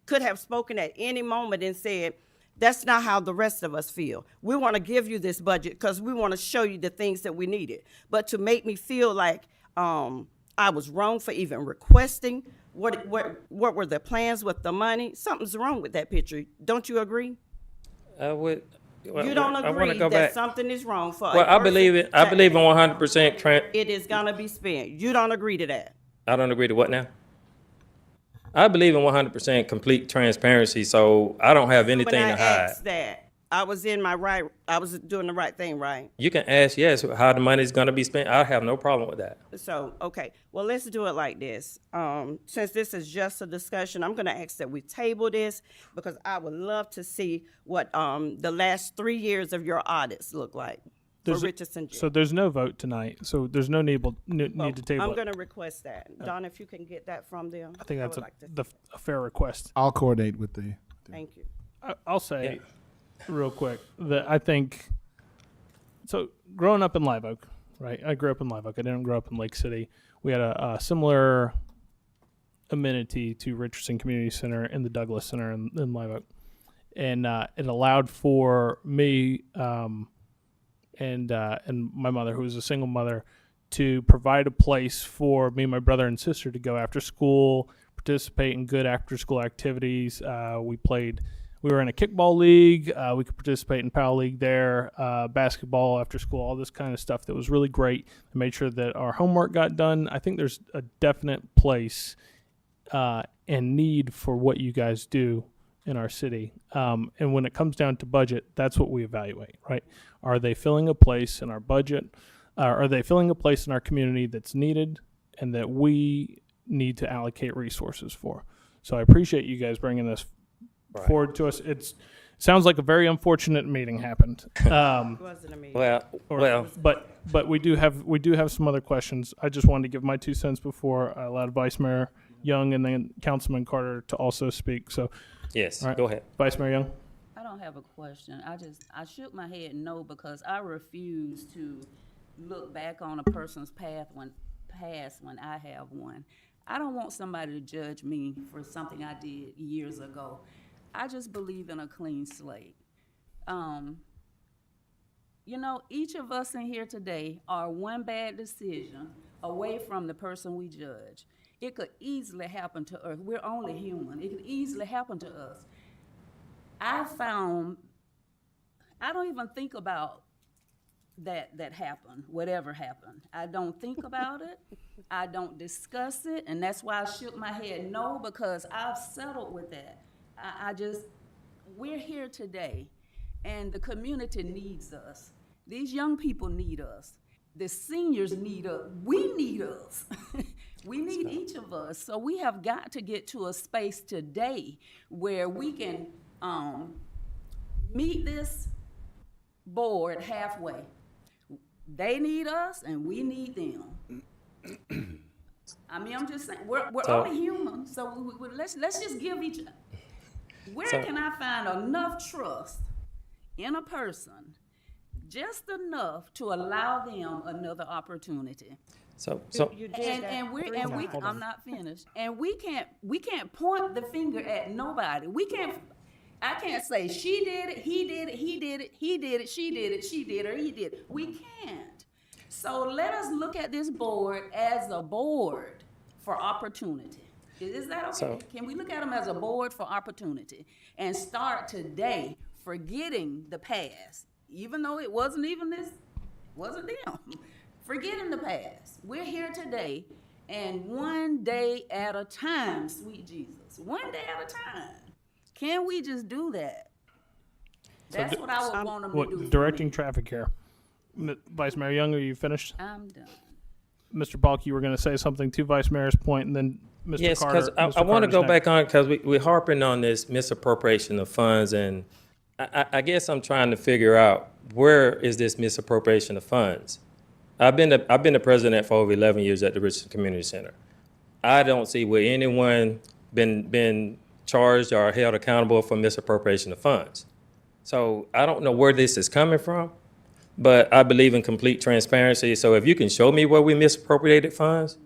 [SPEAKER 6] could have spoken at any moment and said, that's not how the rest of us feel. We want to give you this budget because we want to show you the things that we needed. But to make me feel like I was wrong for even requesting, what were the plans with the money? Something's wrong with that picture. Don't you agree?
[SPEAKER 10] I would.
[SPEAKER 6] You don't
[SPEAKER 10] I wanna
[SPEAKER 6] agree
[SPEAKER 10] go
[SPEAKER 6] that
[SPEAKER 10] back.
[SPEAKER 6] something is wrong for
[SPEAKER 10] Well,
[SPEAKER 6] a
[SPEAKER 10] I believe
[SPEAKER 6] person
[SPEAKER 10] it. I
[SPEAKER 6] to-
[SPEAKER 10] believe in 100%.
[SPEAKER 6] It is going to be spent. You don't agree to that.
[SPEAKER 10] I don't agree to what now? I believe in 100% complete transparency, so I don't have anything
[SPEAKER 6] When I
[SPEAKER 10] to hide.
[SPEAKER 6] asked that, I was doing the right thing, right?
[SPEAKER 10] You can ask, yes, how the money's going to be spent. I have no problem with that.
[SPEAKER 6] So, okay, well, let's do it like this. Since this is just a discussion, I'm gonna ask that we table this because I would love to see what, the last 3 years of your audits look like for Richardson Jail.
[SPEAKER 2] So there's no vote tonight. So there's no need to table
[SPEAKER 6] I'm
[SPEAKER 2] it.
[SPEAKER 6] gonna request that. Don, if you can get that from them.
[SPEAKER 2] I think that's
[SPEAKER 6] would like to-
[SPEAKER 2] a fair request.
[SPEAKER 8] I'll coordinate with the.
[SPEAKER 6] Thank you.
[SPEAKER 2] I'll say real quick that I think so. Growing up in Live Oak, right? I grew up in Live Oak. I didn't grow up in Lake City. We had a similar amenity to Richardson Community Center and the Douglas Center in Live Oak, and it allowed for me and my mother, who was a single mother, to provide a place for me and my brother and sister to go after school, participate in good after school activities. We were in a kickball league. We could participate in Powell League there, basketball after school, all this kind of stuff that was really great. I made sure that our homework got done. I think there's a definite place and need for what you guys do in our city. And when it comes down to budget, that's what we evaluate, right? Are they filling a place in our budget? Are they filling a place in our community that's needed and that we need to allocate resources for? So I appreciate you guys bringing this forward to us. It sounds like a very unfortunate meeting happened.
[SPEAKER 6] It wasn't a meeting.
[SPEAKER 2] But we do have some other questions. I just wanted to give my 2 cents before I allowed Vice Mayor Young and then Councilman Carter to also speak. So,
[SPEAKER 10] Yes,
[SPEAKER 2] all right.
[SPEAKER 10] go ahead.
[SPEAKER 2] Vice Mayor Young.
[SPEAKER 7] I don't have a question. I shook my head no because I refuse to look back on a person's pass when I have one. I don't want somebody to judge me for something I did years ago. I just believe in a clean slate. You know, each of us in here today are one bad decision away from the person we judge. It could easily happen to us. We're only human. It could easily happen to us. I don't even think about that happened, whatever happened. I don't think about it. I don't discuss it, and that's why I shook my head no, because I've settled with that. We're here today, and the community needs us. These young people need us. The seniors need us. We need us. We need each of us. So we have got to get to a space today where we can meet this board halfway. They need us, and we need them. I mean, I'm just saying, we're only human, so let's just give each other. Where can I find enough trust in a person, just enough to allow them another opportunity? I'm not finished. And we can't point the finger at nobody. I can't say she did it, he did it, he did it, he did it, she did it, she did it, or he did it. We can't. So let us look at this board as a board for opportunity. Is that okay? Can we look at them as a board for opportunity and start today forgetting the past, even though it wasn't them. Forgetting the past. We're here today, and one day at a time, sweet Jesus. One day at a time. Can we just do that? That's what I would want them to do.
[SPEAKER 2] Directing traffic here. Vice Mayor Young, are you finished?
[SPEAKER 7] I'm done.
[SPEAKER 2] Mr. Balk, you were going to say something to Vice Mayor's point, and then Mr.
[SPEAKER 10] Yes,
[SPEAKER 2] Carter.
[SPEAKER 10] because I want to go back on, because we're harping on this misappropriation of funds, and I guess I'm trying to figure out, where is this misappropriation of funds? I've been the president for over 11 years at the Richardson Community Center. I don't see where anyone been charged or held accountable for misappropriation of funds. So I don't know where this is coming from, but I believe in complete transparency. So if you can show me where we misappropriated funds,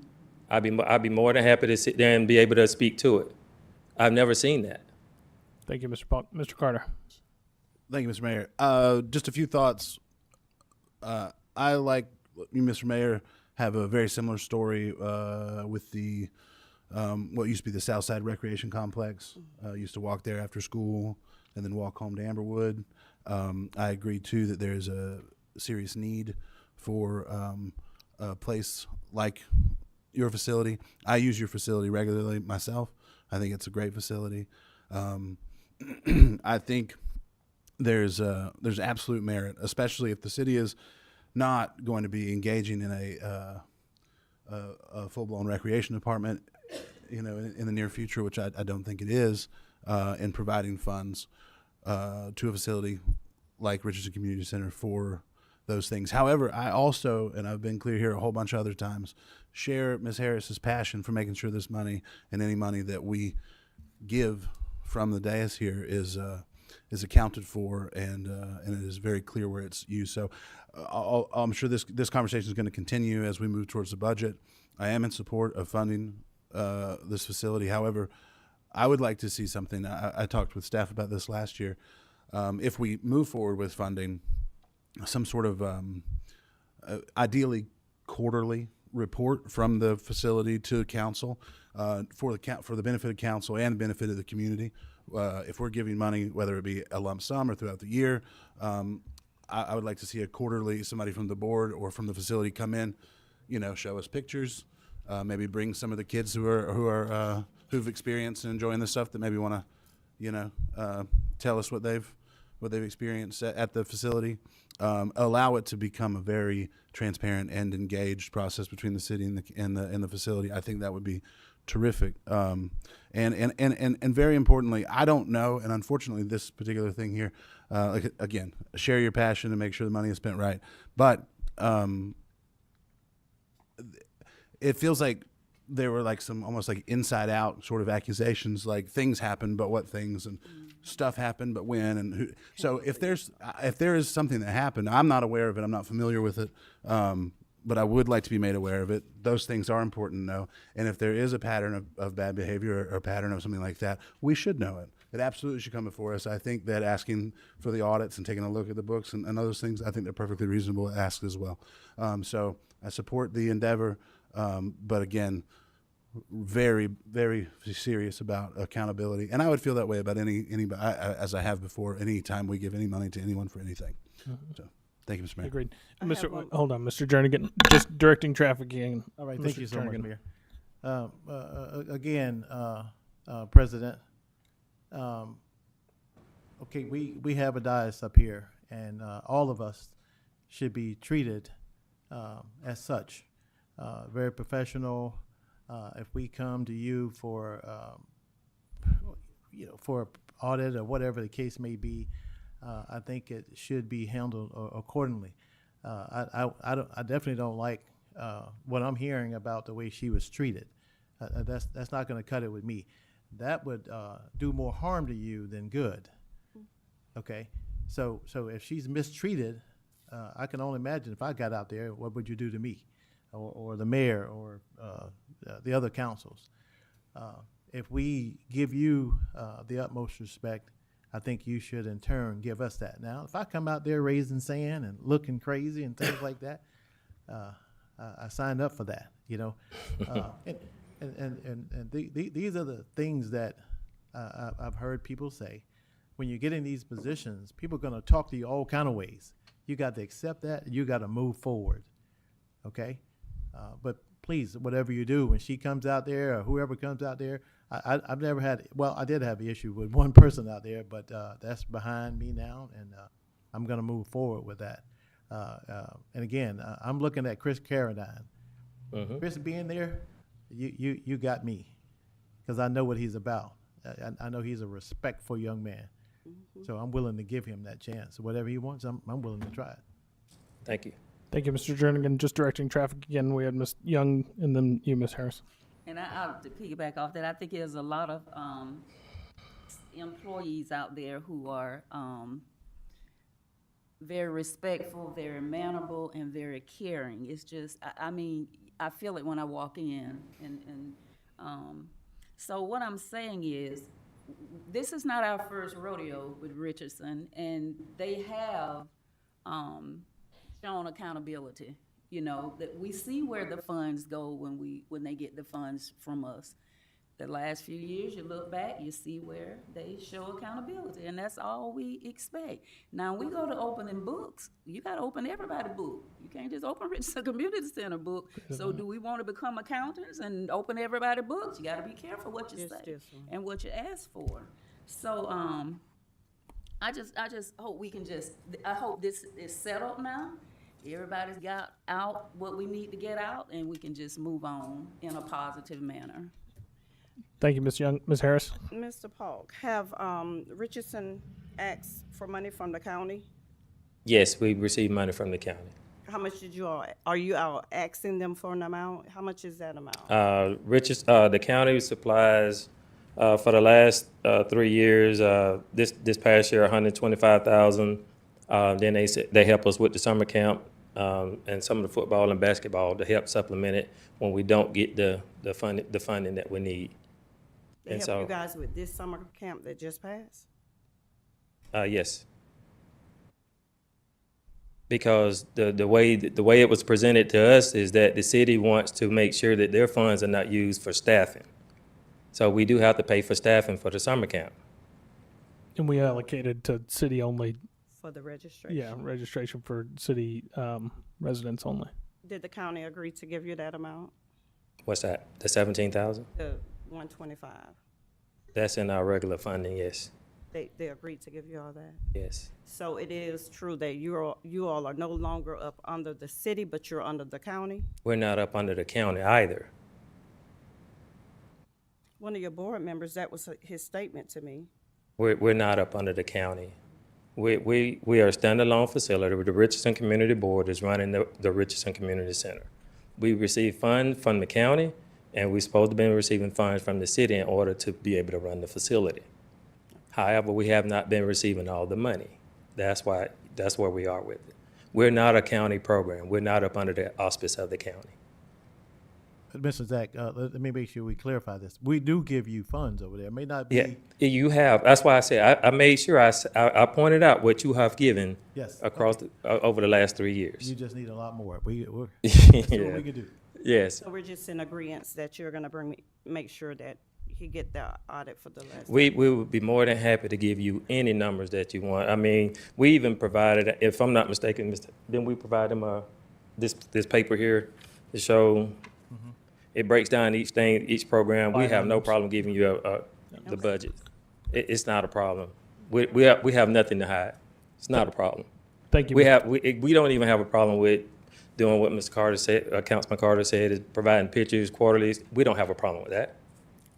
[SPEAKER 10] I'd be more than happy to sit there and be able to speak to it. I've never seen that.
[SPEAKER 2] Thank you, Mr. Balk. Mr. Carter.
[SPEAKER 4] Thank you, Mr. Mayor. Just a few thoughts. I, like you, Mr. Mayor, have a very similar story with the what used to be the Southside Recreation Complex. Used to walk there after school and then walk home to Amberwood. I agree, too, that there's a serious need for a place like your facility. I use your facility regularly myself. I think it's a great facility. I think there's absolute merit, especially if the city is not going to be engaging in a full-blown recreation department, in the near future, which I don't think it is, in providing funds to a facility like Richardson Community Center for those things. However, I also, and I've been clear here a whole bunch of other times, share Ms. Harris's passion for making sure this money and any money that we give from the dais here is accounted for, and it is very clear where it's used. So I'm sure this conversation is going to continue as we move towards the budget. I am in support of funding this facility. However, I would like to see something. I talked with staff about this last year. If we move forward with funding, some sort of ideally quarterly report from the facility to council for the benefit of council and the benefit of the community. If we're giving money, whether it be a lump sum or throughout the year, I would like to see a quarterly, somebody from the board or from the facility come in, show us pictures, maybe bring some of the kids who've experienced and enjoying this stuff that maybe want to, tell us what they've experienced at the facility. Allow it to become a very transparent and engaged process between the city and the facility. I think that would be terrific. And very importantly, I don't know, and unfortunately this particular thing here, again, share your passion and make sure the money is spent right. But it feels like there were like some almost like inside out sort of accusations, like things happened, but what things, and stuff happened, but when, and who. So if there is something that happened, I'm not aware of it, I'm not familiar with it, I would like to be made aware of it. Those things are important to know. And if there is a pattern of bad behavior or a pattern of something like that, we should know it. It absolutely should come before us. I think that asking for the audits and taking a look at the books and those things, I think they're perfectly reasonable asks as well. So I support the endeavor, but again, very, very serious about accountability. And I would feel that way about anybody, as I have before, any time we give any money to anyone for anything. So thank you, Mr. Mayor.
[SPEAKER 2] Agreed.
[SPEAKER 6] I have
[SPEAKER 2] Mr.
[SPEAKER 6] one-
[SPEAKER 2] Hold on, Mr. Jernigan, just directing traffic again.
[SPEAKER 8] All right, thank
[SPEAKER 2] Mr.
[SPEAKER 8] you so much,
[SPEAKER 2] Jernigan.
[SPEAKER 8] Mayor. Again, President, okay, we have a dais up here, and all of us should be treated as such. Very professional. If we come to you for, for audit or whatever the case may be, I think it should be handled accordingly. I definitely don't like what I'm hearing about the way she was treated. That's not going to cut it with me. That would do more harm to you than good. Okay, so if she's mistreated, I can only imagine if I got out there, what would you do to me, or the mayor, or the other councils? If we give you the utmost respect, I think you should in turn give us that. Now, if I come out there raising sand and looking crazy and things like that, I signed up for that, you know. And these are the things that I've heard people say. When you get in these positions, people are going to talk to you all kind of ways. You got to accept that, and you got to move forward, okay? But please, whatever you do, when she comes out there or whoever comes out there, I've never had, well, I did have an issue with one person out there, but that's behind me now, and I'm going to move forward with that. And again, I'm looking at Chris Carradine. Chris being there, you got me, because I know what he's about. I know he's a respectful young man. So I'm willing to give him that chance. Whatever he wants, I'm willing to try it.
[SPEAKER 10] Thank you.
[SPEAKER 2] Thank you, Mr. Jernigan. Just directing traffic again. We had Ms. Young and then you, Ms. Harris.
[SPEAKER 7] And to piggyback off that, I think there's a lot of employees out there who are very respectful, very mannerable, and very caring. It's just, I mean, I feel it when I walk in. So what I'm saying is, this is not our first rodeo with Richardson, and they have shown accountability. You know, that we see where the funds go when they get the funds from us. The last few years, you look back, you see where they show accountability, and that's all we expect. Now, we go to opening books, you gotta open everybody's book. You can't just open Richardson Community Center book. So do we wanna become accountants and open everybody's books? You gotta be careful what you say and what you ask for. So, I just hope we can I hope this is settled now. Everybody's got out what we need to get out, and we can just move on in a positive manner.
[SPEAKER 2] Thank you, Ms. Young. Ms. Harris?
[SPEAKER 6] Mr. Polk, have Richardson asked for money from the county?
[SPEAKER 10] Yes, we received money from the county.
[SPEAKER 6] How much did you all, are you all asking them for an amount? How much is that amount?
[SPEAKER 10] The county supplies for the last 3 years. This past year, $125,000. Then they help us with the summer camp and some of the football and basketball to help supplement it when we don't get the funding that we need.
[SPEAKER 6] They
[SPEAKER 10] And
[SPEAKER 6] help you
[SPEAKER 10] so,
[SPEAKER 6] guys with this summer camp that just passed?
[SPEAKER 10] yes. Because the way it was presented to us is that the city wants to make sure that their funds are not used for staffing. So we do have to pay for staffing for the summer camp.
[SPEAKER 2] And we allocated to city only,
[SPEAKER 6] For the registration?
[SPEAKER 2] yeah, registration for city residents only.
[SPEAKER 6] Did the county agree to give you that amount,
[SPEAKER 10] What's that? The 17,000?
[SPEAKER 6] the 125?
[SPEAKER 10] That's in our regular funding, yes.
[SPEAKER 6] They agreed to give you all that?
[SPEAKER 10] Yes.
[SPEAKER 6] So it is true that you all are no longer up under the city, but you're under the county?
[SPEAKER 10] We're not up under the county either.
[SPEAKER 6] One of your board members, that was his statement to me.
[SPEAKER 10] We're not up under the county. We are a standalone facility. The Richardson Community Board is running the Richardson Community Center. We receive funds from the county, and we're supposed to be receiving funds from the city in order to be able to run the facility. However, we have not been receiving all the money. That's where we are with it. We're not a county program. We're not up under the auspice of the county.
[SPEAKER 8] Mr. Zach, let me make sure we clarify this. We do give you funds over there. It may not be.
[SPEAKER 10] Yeah, you have. That's why I said I made sure I pointed out what you have given
[SPEAKER 8] Yes,
[SPEAKER 10] across over the last 3 years.
[SPEAKER 8] You just need a lot more. We're that's what
[SPEAKER 10] Yeah.
[SPEAKER 8] we can do.
[SPEAKER 10] Yes.
[SPEAKER 6] So we're just in agreement that you're gonna make sure that he get the audit for the last.
[SPEAKER 10] We would be more than happy to give you any numbers that you want. I mean, we even provided, if I'm not mistaken, didn't we provide them this paper here to show? It breaks down each thing, each program. We have no problem giving you the budget. It's not a problem. We have nothing to hide. It's not a problem.
[SPEAKER 2] Thank you.
[SPEAKER 10] We don't even have a problem with doing what Mr. Carter said, Councilman Carter said, is providing pictures, quarterlies. We don't have a problem with that.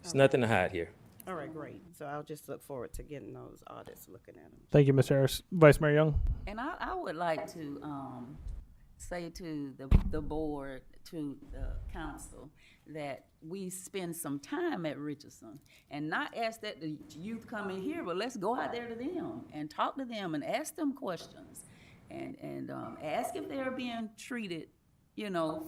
[SPEAKER 10] There's nothing to hide here.
[SPEAKER 6] All right, great. So I'll just look forward to getting those audits, looking at them.
[SPEAKER 2] Thank you, Ms. Harris. Vice Mayor Young?
[SPEAKER 7] And I would like to say to the board, to the council, that we spend some time at Richardson and not ask that the youth come in here, but let's go out there to them and talk to them and ask them questions and ask if they're being treated,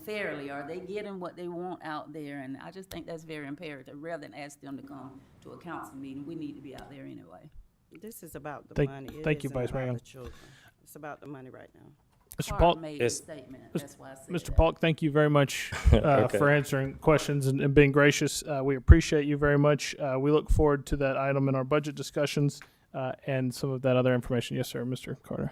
[SPEAKER 7] fairly. Are they getting what they want out there? And I just think that's very imperative. Rather than ask them to come to a council meeting, we need to be out there anyway.
[SPEAKER 6] This is about the money. It
[SPEAKER 2] thank you,
[SPEAKER 6] isn't
[SPEAKER 2] Vice Mayor
[SPEAKER 6] about
[SPEAKER 2] Young.
[SPEAKER 6] the children. It's about the money right now.
[SPEAKER 2] Mr.
[SPEAKER 7] Carter
[SPEAKER 2] Paul?
[SPEAKER 7] made the
[SPEAKER 10] Yes.
[SPEAKER 7] statement, that's why I said
[SPEAKER 2] Mr.
[SPEAKER 7] that.
[SPEAKER 2] Polk, thank you very much
[SPEAKER 10] Okay.
[SPEAKER 2] for answering questions and being gracious. We appreciate you very much. We look forward to that item in our budget discussions and some of that other information. Yes, sir, Mr. Carter.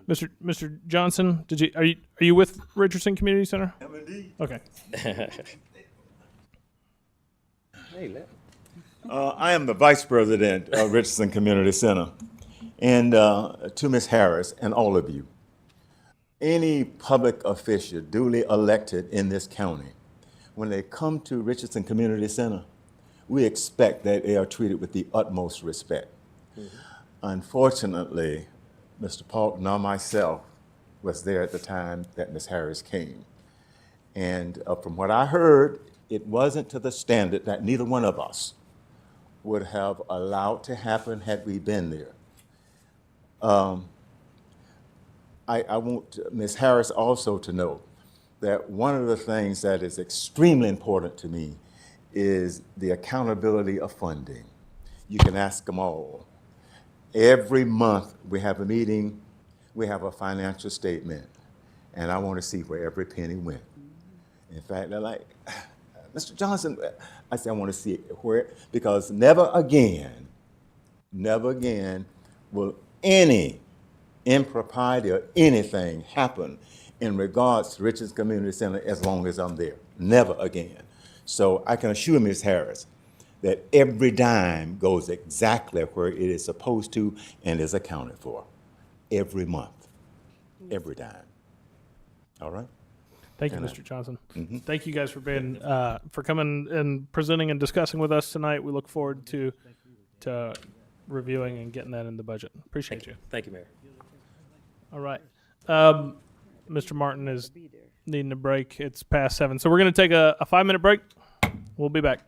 [SPEAKER 2] Mr. Johnson, are you with Richardson Community Center? I'm indeed. Okay.
[SPEAKER 11] I am the Vice President of Richardson Community Center. And to Ms. Harris and all of you, any public official duly elected in this county, when they come to Richardson Community Center, we expect that they are treated with the utmost respect. Unfortunately, Mr. Polk nor myself was there at the time that Ms. Harris came. And from what I heard, it wasn't to the standard that neither one of us would have allowed to happen had we been there. I want Ms. Harris also to know that one of the things that is extremely important to me is the accountability of funding. You can ask them all. Every month we have a meeting, we have a financial statement, and I want to see where every penny went. In fact, they're like, Mr. Johnson, I say I want to see where, because never again will any impropriety or anything happen in regards to Richards Community Center as long as I'm there. Never again. So I can assure Ms. Harris that every dime goes exactly where it is supposed to and is accounted for every month, every dime. All right?
[SPEAKER 2] Thank you, Mr. Johnson. Thank you guys for being for coming and presenting and discussing with us tonight. We look forward to reviewing and getting that in the budget. Appreciate you.
[SPEAKER 10] Thank you, Mayor.
[SPEAKER 2] All right. Mr. Martin is needing a break. It's past 7. So we're going to take a 5-minute break. We'll be back.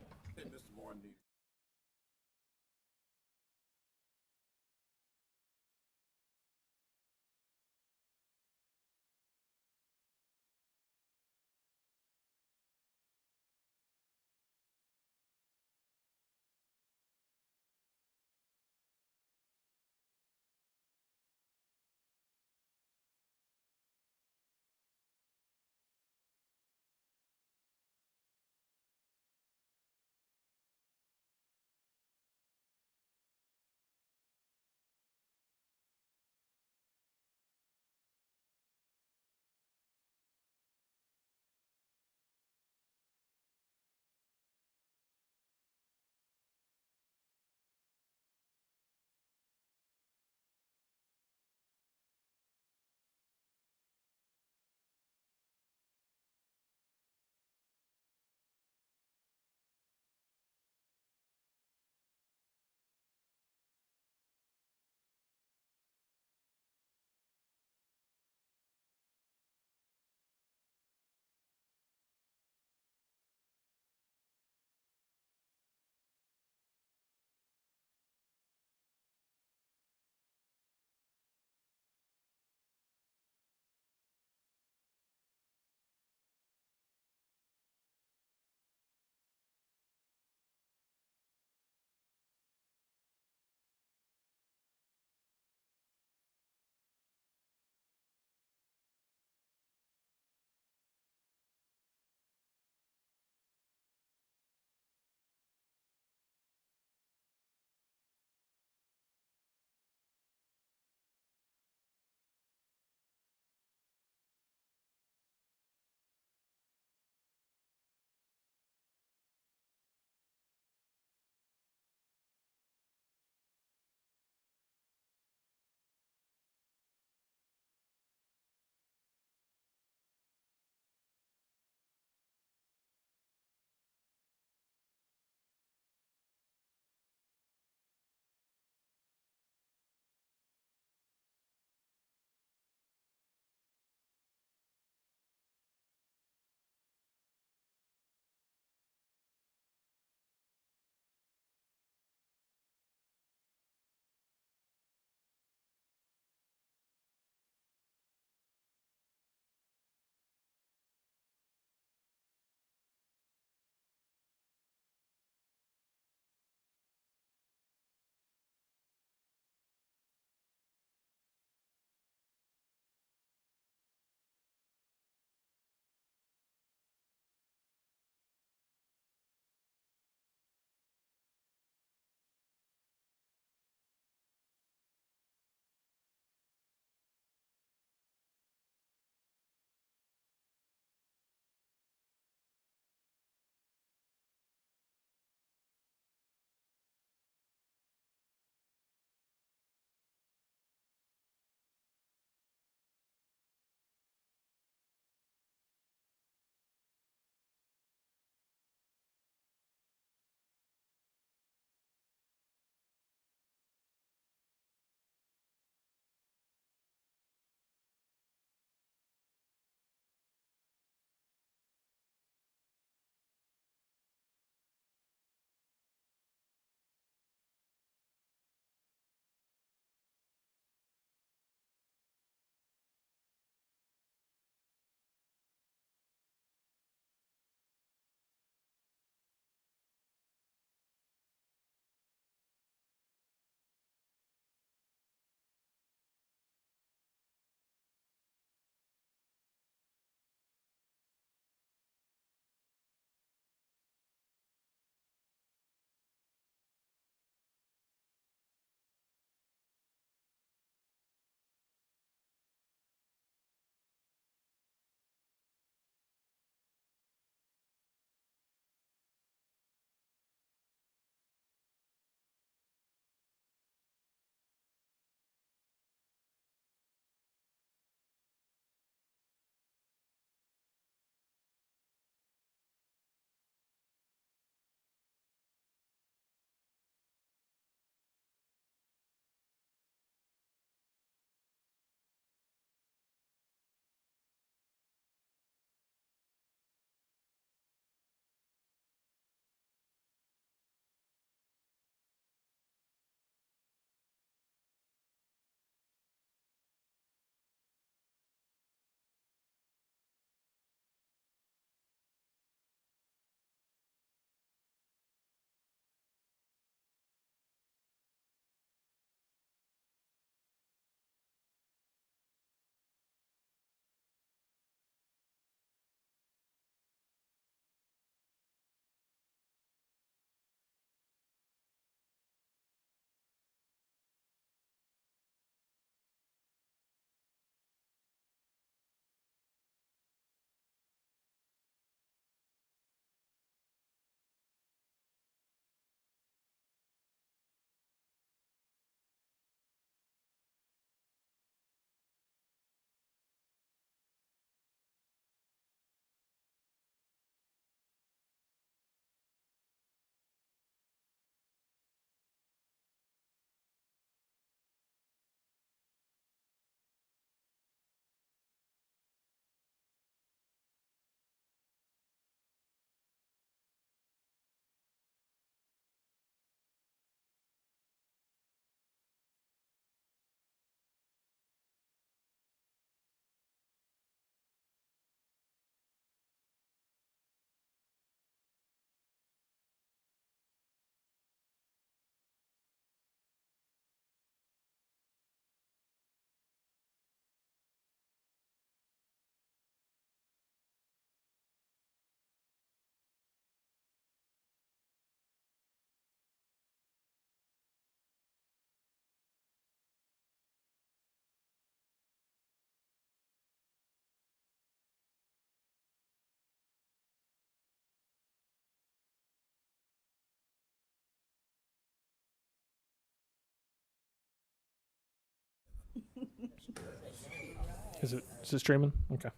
[SPEAKER 2] Is it streaming? Okay.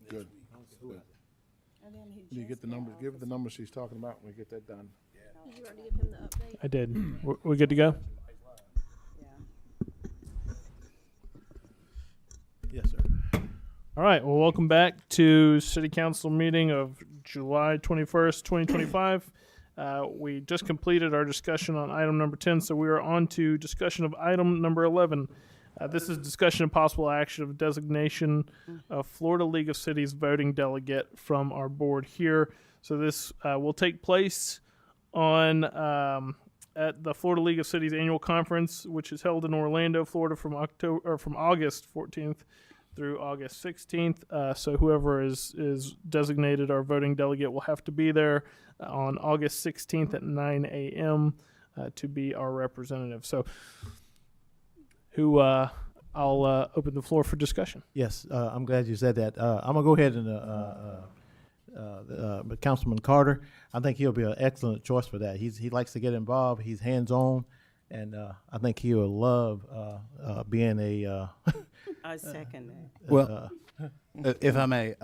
[SPEAKER 12] Good. Good. You get the numbers, give her the numbers she's talking about, and we get that done.
[SPEAKER 13] Did you already give him the update?
[SPEAKER 2] I did. We good to go?
[SPEAKER 8] Yes, sir.
[SPEAKER 2] All right. Well, welcome back to City Council meeting of July 21st, 2025. We just completed our discussion on item number 10, so we are on to discussion of item number 11. This is discussion of possible action of designation of Florida League of Cities voting delegate from our board here. So this will take place on at the Florida League of Cities annual conference, which is held in Orlando, Florida, from August 14th through August 16th. So whoever is designated our voting delegate will have to be there on August 16th at 9 a.m. To be our representative. So I'll open the floor for discussion.
[SPEAKER 8] Yes, I'm glad you said that. I'm gonna go ahead and Councilman Carter. I think he'll be an excellent choice for that. He likes to get involved. He's hands on, and I think he will love being a.
[SPEAKER 6] I second that.
[SPEAKER 4] Well, if I may,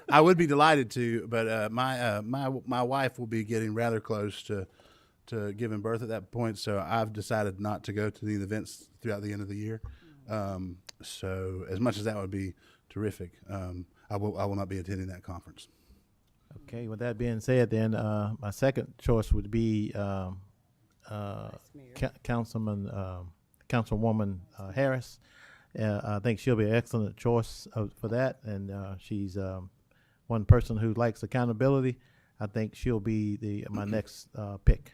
[SPEAKER 4] I would be delighted to, but my wife will be getting rather close to giving birth at that point, so I've decided not to go to the events throughout the end of the year. So as much as that would be terrific, I will not be attending that conference.
[SPEAKER 8] Okay. With that being said, then my second choice would be Councilwoman Harris. I think she'll be an excellent choice for that, and she's one person who likes accountability. I think she'll be my next pick.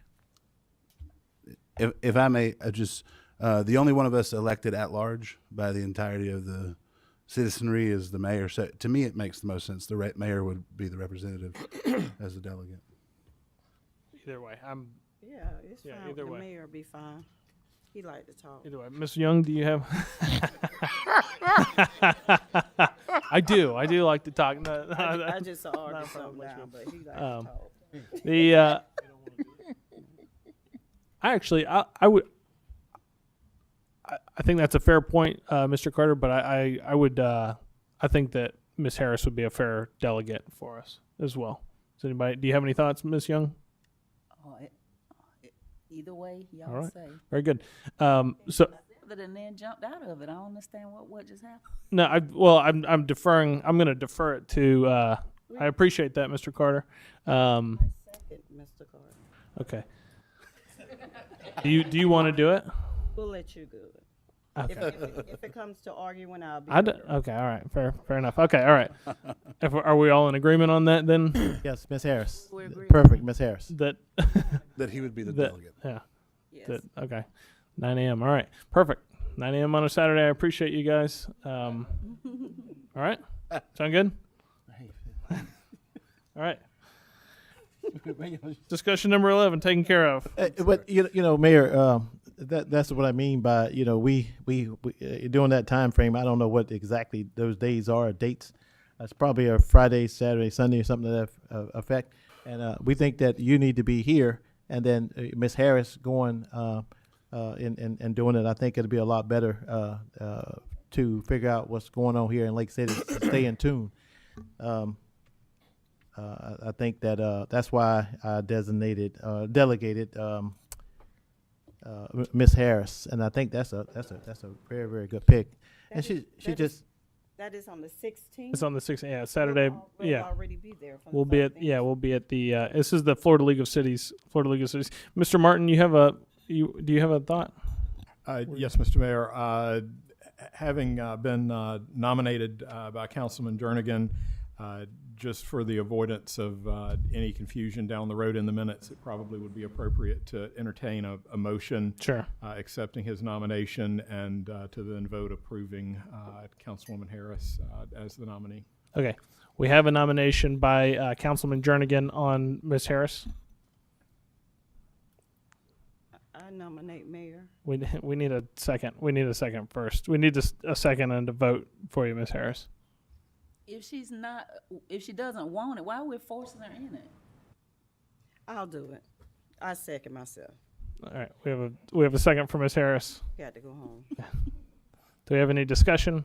[SPEAKER 4] If I may, just the only one of us elected at large by the entirety of the citizenry is the mayor. So to me, it makes the most sense. The mayor would be the representative as the delegate.
[SPEAKER 2] Either way,
[SPEAKER 6] Yeah, it's fine.
[SPEAKER 2] either
[SPEAKER 6] The
[SPEAKER 2] way.
[SPEAKER 6] mayor will be fine. He like to talk.
[SPEAKER 2] Either way, Ms. Young, do you have? I do like to talk. No,
[SPEAKER 6] I just argued something down, but he like to talk.
[SPEAKER 2] the I think that's a fair point, Mr. Carter. But I think that Ms. Harris would be a fair delegate for us as well. Does anybody? Do you have any thoughts, Ms. Young?
[SPEAKER 7] Either way, y'all
[SPEAKER 2] All right.
[SPEAKER 7] say.
[SPEAKER 2] Very good. So
[SPEAKER 7] And then jumped out of it. I don't understand what just happened.
[SPEAKER 2] no, I'm deferring. I'm going to defer it to. I appreciate that, Mr. Carter.
[SPEAKER 6] Second, Mr. Carter.
[SPEAKER 2] Okay. Do you want to do it?
[SPEAKER 6] We'll let you do it.
[SPEAKER 2] Okay.
[SPEAKER 6] If it comes to arguing, I'll be.
[SPEAKER 2] Okay. All right. Fair enough. Okay. All right. Are we all in agreement on that then?
[SPEAKER 8] Yes, Ms. Harris.
[SPEAKER 7] We agree.
[SPEAKER 8] Perfect, Ms. Harris.
[SPEAKER 2] That.
[SPEAKER 4] That he would be the
[SPEAKER 2] that
[SPEAKER 4] delegate.
[SPEAKER 2] yeah.
[SPEAKER 7] Yes.
[SPEAKER 2] Okay. 9 a.m. All right. Perfect. 9 a.m. on a Saturday. I appreciate you guys. All right. Sound good? All right. Discussion number 11 taken care of.
[SPEAKER 8] But you know, Mayor, that's what I mean by we during that time frame. I don't know what exactly those days are, dates. It's probably a Friday, Saturday, Sunday, or something to that effect. And we think that you need to be here, and then Ms. Harris going and doing it. I think it'll be a lot better to figure out what's going on here in Lake City. To stay in tune. I think that that's why I delegated Miss Harris, and I think that's a very, very good pick. And she just
[SPEAKER 6] That is on the 16th.
[SPEAKER 2] It's on the 16th. Yeah, Saturday.
[SPEAKER 6] We'll
[SPEAKER 2] Yeah.
[SPEAKER 6] already be there. From
[SPEAKER 2] We'll
[SPEAKER 6] the
[SPEAKER 2] be at
[SPEAKER 6] 13th.
[SPEAKER 2] we'll be at the this is the Florida League of Cities. Mr. Martin, do you have a thought?
[SPEAKER 1] Yes, Mr. Mayor. Having been nominated by Councilman Jernigan, just for the avoidance of any confusion down the road in the minutes, it probably would be appropriate to entertain a motion
[SPEAKER 2] Sure.
[SPEAKER 1] accepting his nomination and to then vote approving Councilwoman Harris as the nominee.
[SPEAKER 2] Okay. We have a nomination by Councilman Jernigan on Ms. Harris.
[SPEAKER 6] I nominate mayor.
[SPEAKER 2] We need a second. We need a second first. We need a second and a vote for you, Ms. Harris.
[SPEAKER 7] If she doesn't want it, why are we forcing her in it?
[SPEAKER 6] I'll do it. I second myself.
[SPEAKER 2] All right, we have a second from Ms. Harris.
[SPEAKER 6] Got to go home.
[SPEAKER 2] Do we have any discussion?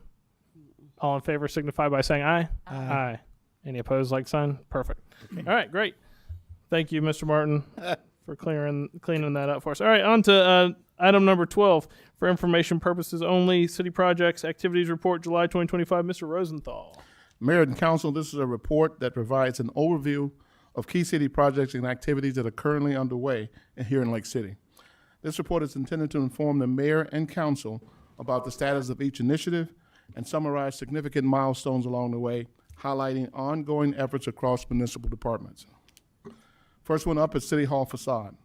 [SPEAKER 2] All in favor signify by saying aye. Aye. Any opposed, like sign? Perfect. All right, great. Thank you, Mr. Martin, for cleaning that up for us. All right, on to item number 12. For information purposes only, city projects, activities report, July 2025. Mr. Rosenthal.
[SPEAKER 12] Mayor and council, this is a report that provides an overview of key city projects and activities that are currently underway here in Lake City. This report is intended to inform the mayor and council about the status of each initiative and summarize significant milestones along the way, highlighting ongoing efforts across municipal departments. First one up is City Hall facade.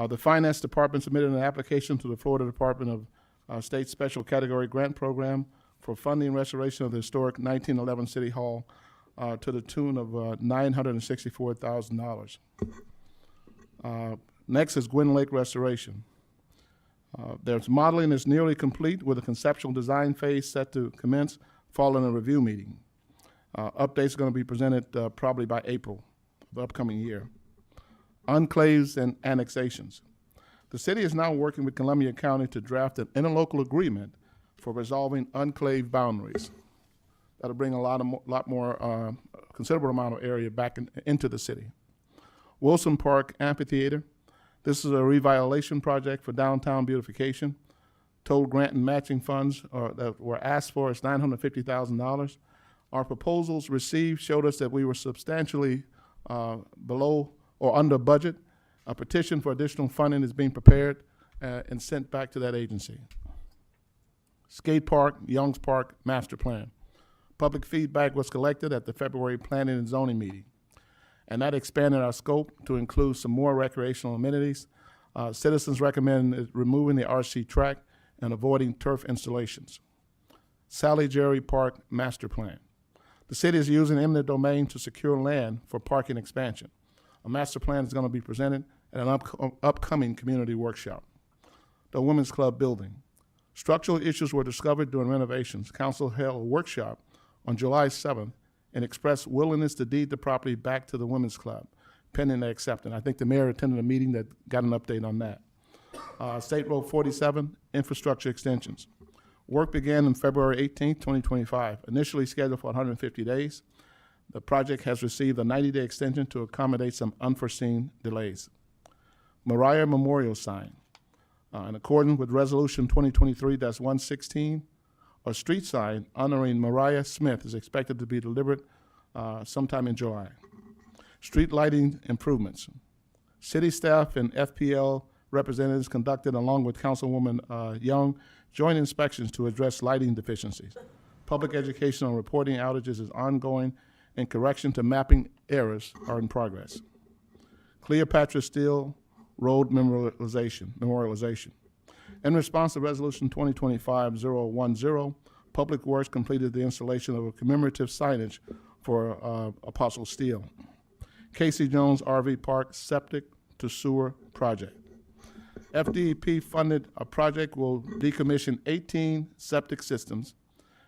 [SPEAKER 12] The Finance Department submitted an application to the Florida Department of State Special Category Grant Program for funding and restoration of the historic 1911 City Hall to the tune of $964,000. Next is Gwynn Lake restoration. There's modeling is nearly complete with a conceptual design phase set to commence following a review meeting. Updates are going to be presented probably by April of the upcoming year. Enclaves and annexations. The city is now working with Columbia County to draft an interlocal agreement for resolving enclave boundaries. That'll bring a considerable amount of area back into the city. Wilson Park Amphitheater. This is a revitalization project for downtown beautification. Total grant and matching funds that were asked for is $950,000. Our proposals received showed us that we were substantially below or under budget. A petition for additional funding is being prepared and sent back to that agency. Skate Park, Youngs Park Master Plan. Public feedback was collected at the February Planning and Zoning meeting, and that expanded our scope to include some more recreational amenities. Citizens recommend removing the RC track and avoiding turf installations. Sally Jerry Park Master Plan. The city is using eminent domain to secure land for parking expansion. A master plan is going to be presented at an upcoming community workshop. The Women's Club building. Structural issues were discovered during renovations. Council held a workshop on July 7th and expressed willingness to deed the property back to the Women's Club, pending their acceptance. I think the mayor attended a meeting that got an update on that. State Road 47, infrastructure extensions. Work began on February 18th, 2025, initially scheduled for 150 days. The project has received a 90-day extension to accommodate some unforeseen delays. Mariah Memorial Sign. In accordance with Resolution 2023-116, a street sign honoring Mariah Smith is expected to be delivered sometime in July. Street lighting improvements. City staff and FPL representatives conducted, along with Councilwoman Young, joint inspections to address lighting deficiencies. Public education on reporting outages is ongoing, and correction to mapping errors are in progress. Cleopatra Steele Road memorialization. In response to Resolution 2025-010, Public Works completed the installation of a commemorative signage for Apostle Steele. Casey Jones RV Park Septic to Sewer Project. FDEP funded a project will decommission 18 septic systems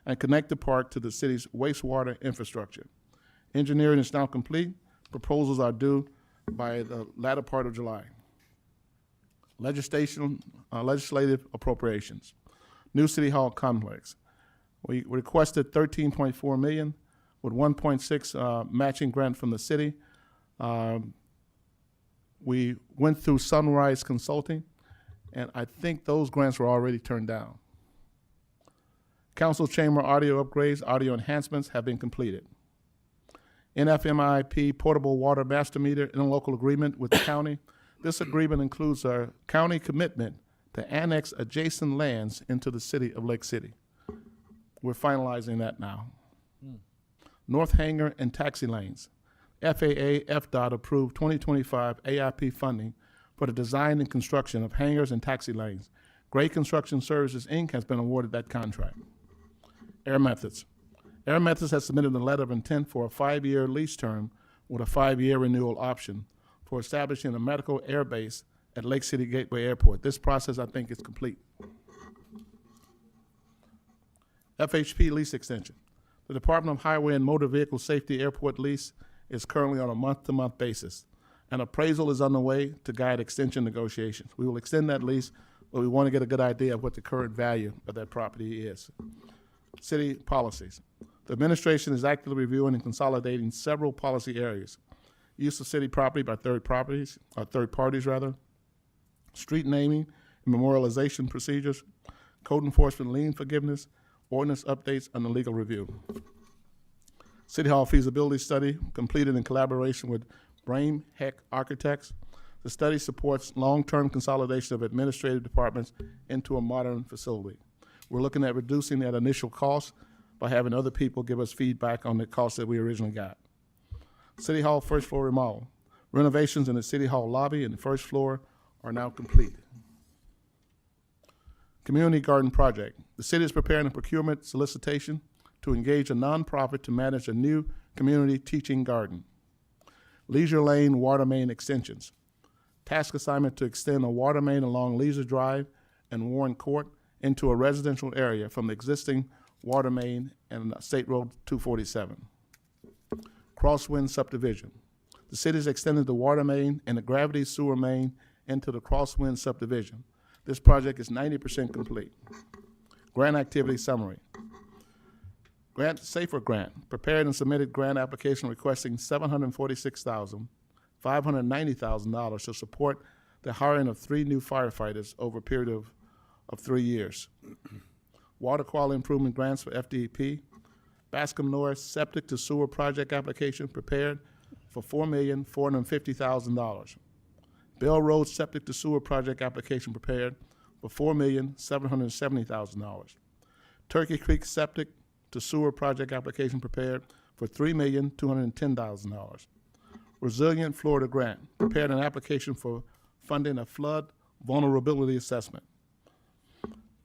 [SPEAKER 12] and connect the park to the city's wastewater infrastructure. Engineering is now complete. Proposals are due by the latter part of July. Legislative appropriations. New City Hall complex. We requested $13.4 million with 1.6 matching grant from the city. We went through Sunrise Consulting, and I think those grants were already turned down. Council chamber audio upgrades, audio enhancements have been completed. NFMIP portable water master meter interlocal agreement with the county. This agreement includes our county commitment to annex adjacent lands into the city of Lake City. We're finalizing that now. North Hangar and taxi lanes. FAA FDOT approved 2025 AIP funding for the design and construction of hangars and taxi lanes. Gray Construction Services, Inc. has been awarded that contract. Air Methods. Air Methods has submitted a letter of intent for a 5-year lease term with a 5-year renewal option for establishing a medical air base at Lake City Gateway Airport. This process, I think, is complete. FHP lease extension. The Department of Highway and Motor Vehicle Safety airport lease is currently on a month-to-month basis, An appraisal is underway to guide extension negotiations. We will extend that lease, but we want to get a good idea of what the current value of that property is. City policies. The administration is actively reviewing and consolidating several policy areas. Use of city property by third parties, street naming and memorialization procedures, code enforcement lien forgiveness, ordinance updates, and the legal review. City Hall feasibility study completed in collaboration with Brame Heck Architects. The study supports long-term consolidation of administrative departments into a modern facility. We're looking at reducing that initial cost by having other people give us feedback on the cost that we originally got. City Hall first floor remodel. Renovations in the City Hall lobby and the first floor are now complete. Community garden project. The city is preparing a procurement solicitation to engage a nonprofit to manage a new community teaching garden. Leisure Lane water main extensions. Task assignment to extend a water main along Leisure Drive and Warren Court into a residential area from the existing water main and State Road 247. Crosswind subdivision. The city has extended the water main and the gravity sewer main into the Crosswind subdivision. This project is 90% complete. Grant activity summary. Safer grant. Prepared and submitted grant application requesting $746,590,000 to support the hiring of 3 new firefighters over a period of 3 years. Water quality improvement grants for FDP. Bascom Norris septic to sewer project application prepared for $4,450,000. Bell Road septic to sewer project application prepared for $4,770,000. Turkey Creek septic to sewer project application prepared for $3,210,000. Resilient Florida grant prepared an application for funding a flood vulnerability assessment.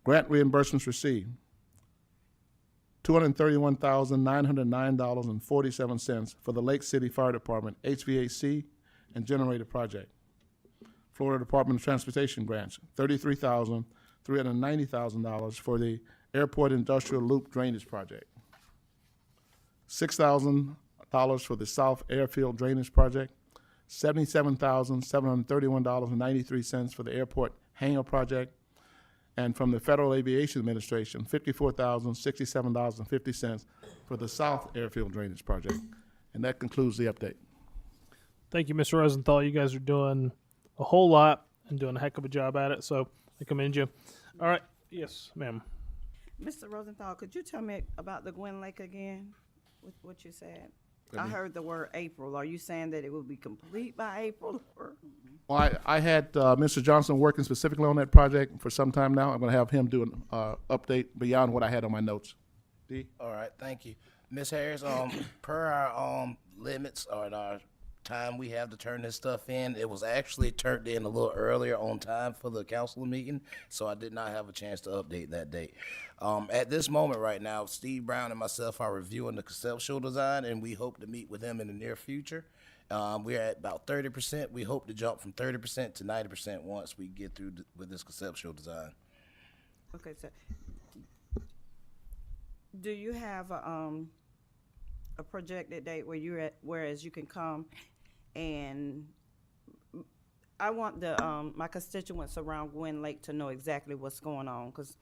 [SPEAKER 12] Grant reimbursements received. $231,909.47 for the Lake City Fire Department HVAC and generator project. Florida Department of Transportation grants, $33,390,000 for the Airport Industrial Loop Drainage Project. $6,000 for the South Airfield Drainage Project. $77,731.93 for the Airport Hangar Project. And from the Federal Aviation Administration, $54,067.50 for the South Airfield Drainage Project. And that concludes the update.
[SPEAKER 2] Thank you, Mr. Rosenthal. You guys are doing a whole lot and doing a heck of a job at it, so I commend you. All right. Yes, ma'am.
[SPEAKER 6] Mr. Rosenthal, could you tell me about the Gwen Lake again, with what you said? I heard the word April. Are you saying that it will be complete by April? Or?
[SPEAKER 12] Well, I had Mr. Johnson working specifically on that project for some time now. I'm going to have him do an update beyond what I had on my notes. D?
[SPEAKER 14] All right, thank you. Ms. Harris, per our limits or our time we have to turn this stuff in, it was actually turned in a little earlier on time for the council meeting, so I did not have a chance to update that date. At this moment right now, Steve Brown and myself are reviewing the conceptual design, and we hope to meet with him in the near future. We're at about 30%. We hope to jump from 30% to 90% once we get through with this conceptual design.
[SPEAKER 6] Okay, so do you have a projected date where you're at, whereas you can come and I want the my constituents around Gwen Lake to know exactly what's going on, because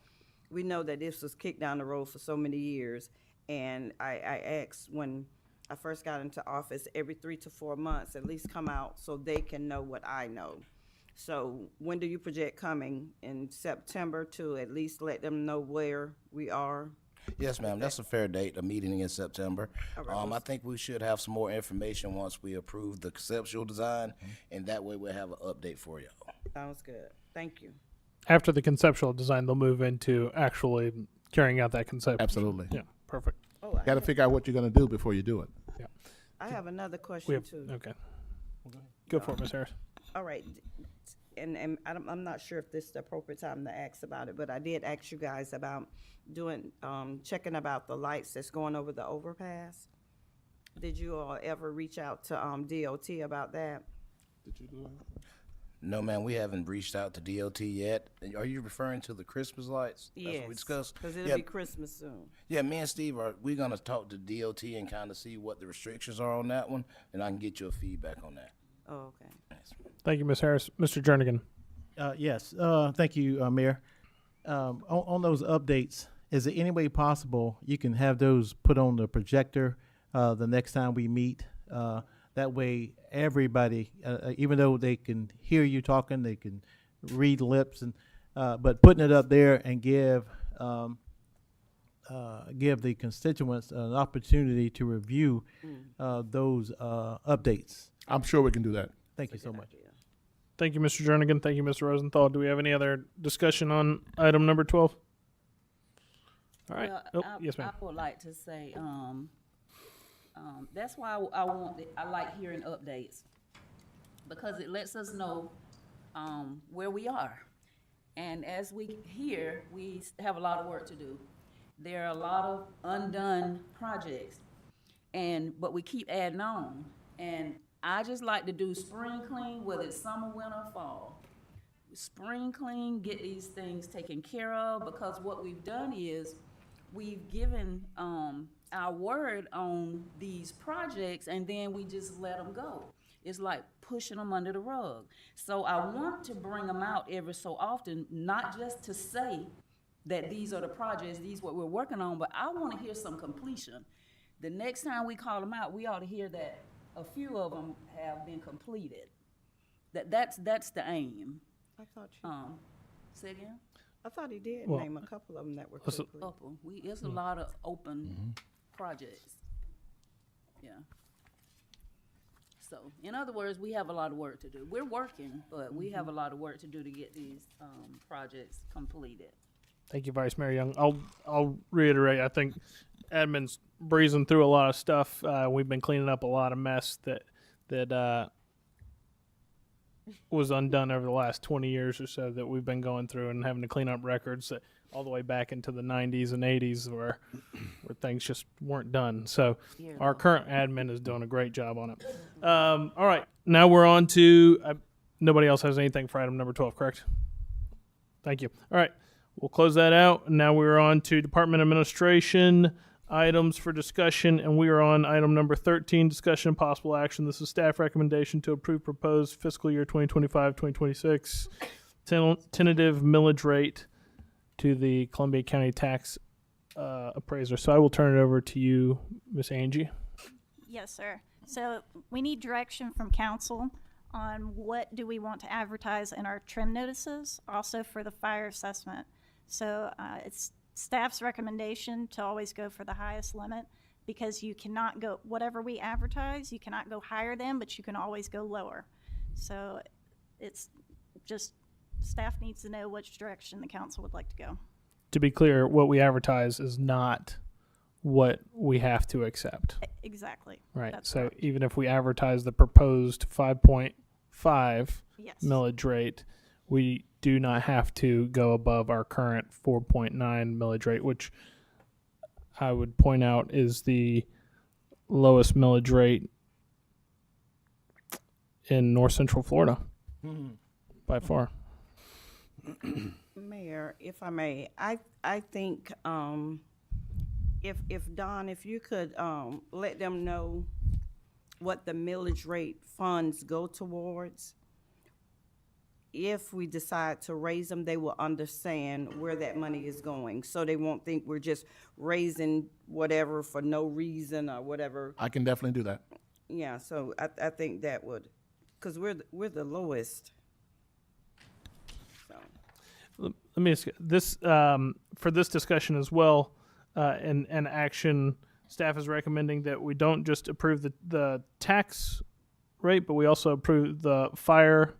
[SPEAKER 6] we know that this was kicked down the road for so many years, and I asked when I first got into office, every 3 to 4 months at least come out so they can know what I know. So when do you project coming? In September to at least let them know where we are?
[SPEAKER 14] Yes, ma'am. That's a fair date, a meeting in September. Right. I think we should have some more information once we approve the conceptual design, and that way we'll have an update for y'all.
[SPEAKER 6] Sounds good. Thank you.
[SPEAKER 2] After the conceptual design, they'll move into actually carrying out that concept.
[SPEAKER 12] Absolutely.
[SPEAKER 2] Yeah, perfect.
[SPEAKER 6] Oh,
[SPEAKER 12] Got to figure out what you're going to do before you do it.
[SPEAKER 2] Yeah.
[SPEAKER 6] I have another question too.
[SPEAKER 2] Okay. Go for it, Ms. Harris.
[SPEAKER 6] All right. And I'm not sure if this is the appropriate time to ask about it, but I did ask you guys about doing, checking about the lights that's going over the overpass. Did you all ever reach out to DOT about that?
[SPEAKER 12] Did you do that?
[SPEAKER 14] No, ma'am, we haven't reached out to DOT yet. Are you referring to the Christmas lights? That's
[SPEAKER 6] Yes,
[SPEAKER 14] what we discussed?
[SPEAKER 6] because it'll be Christmas soon.
[SPEAKER 14] Yeah, me and Steve we're gonna talk to DOT and kind of see what the restrictions are on that one, and I can get you a feedback on that.
[SPEAKER 6] Oh, okay.
[SPEAKER 2] Thank you, Ms. Harris. Mr. Jernigan.
[SPEAKER 8] Yes, thank you, Mayor. On those updates, is there any way possible you can have those put on the projector the next time we meet? That way, everybody, even though they can hear you talking, they can read lips, and but putting it up there and give the constituents an opportunity to review those updates.
[SPEAKER 12] I'm sure we can do that.
[SPEAKER 8] Thank you so much.
[SPEAKER 2] Thank you, Mr. Jernigan. Thank you, Mr. Rosenthal. Do we have any other discussion on item number 12? All right.
[SPEAKER 7] Well,
[SPEAKER 2] Yes, ma'am.
[SPEAKER 7] I would like to say, that's why I like hearing updates, because it lets us know, where we are. And as we hear, we have a lot of work to do. There are a lot of undone projects, but we keep adding on. And I just like to do spring clean, whether it's summer, winter, or fall. Spring clean, get these things taken care of, because what we've done is we've given our word on these projects, and then we just let them go. It's like pushing them under the rug. So I want to bring them out every so often, not just to say that these are the projects, these what we're working on, but I want to hear some completion. The next time we call them out, we ought to hear that a few of them have been completed. That's the aim.
[SPEAKER 6] I thought you.
[SPEAKER 7] Say again?
[SPEAKER 6] I thought he did
[SPEAKER 2] Well,
[SPEAKER 6] name a couple of them that were
[SPEAKER 2] so-
[SPEAKER 6] complete.
[SPEAKER 7] Open. There's a lot of open projects. Yeah. So, in other words, we have a lot of work to do. We're working, but we have a lot of work to do to get these projects completed.
[SPEAKER 2] Thank you, Vice Mayor Young. I'll reiterate, I think admin's breezing through a lot of stuff. We've been cleaning up a lot of mess that was undone over the last 20 years or so that we've been going through and having to clean up records that all the way back into the 90s and 80s where things just weren't done. So our current admin is doing a great job on it. All right, now we're on to, nobody else has anything for item number 12, correct? Thank you. All right, we'll close that out. Now we're on to Department Administration items for discussion, and we are on item number 13, discussion and possible action. This is staff recommendation to approve proposed fiscal year 2025-2026 tentative millage rate to the Columbia County tax appraiser. So I will turn it over to you, Miss Angie.
[SPEAKER 13] Yes, sir. So we need direction from council on what do we want to advertise in our trim notices, also for the fire assessment. So it's staff's recommendation to always go for the highest limit, because you cannot go, whatever we advertise, you cannot go higher than, but you can always go lower. So it's just, staff needs to know which direction the council would like to go.
[SPEAKER 2] To be clear, what we advertise is not what we have to accept.
[SPEAKER 13] Exactly.
[SPEAKER 2] Right.
[SPEAKER 13] That's
[SPEAKER 2] So
[SPEAKER 13] correct.
[SPEAKER 2] even if we advertise the proposed 5.5
[SPEAKER 13] Yes.
[SPEAKER 2] millage rate, we do not have to go above our current 4.9 millage rate, which I would point out is the lowest millage rate in North Central Florida by far.
[SPEAKER 6] Mayor, if I may, I think if Don, if you could let them know what the millage rate funds go towards. If we decide to raise them, they will understand where that money is going, so they won't think we're just raising whatever for no reason or whatever.
[SPEAKER 12] I can definitely do that.
[SPEAKER 6] Yeah, so I think that would, because we're the lowest. So.
[SPEAKER 2] Let me ask you, this for this discussion as well, and action, staff is recommending that we don't just approve the tax rate, but we also approve the fire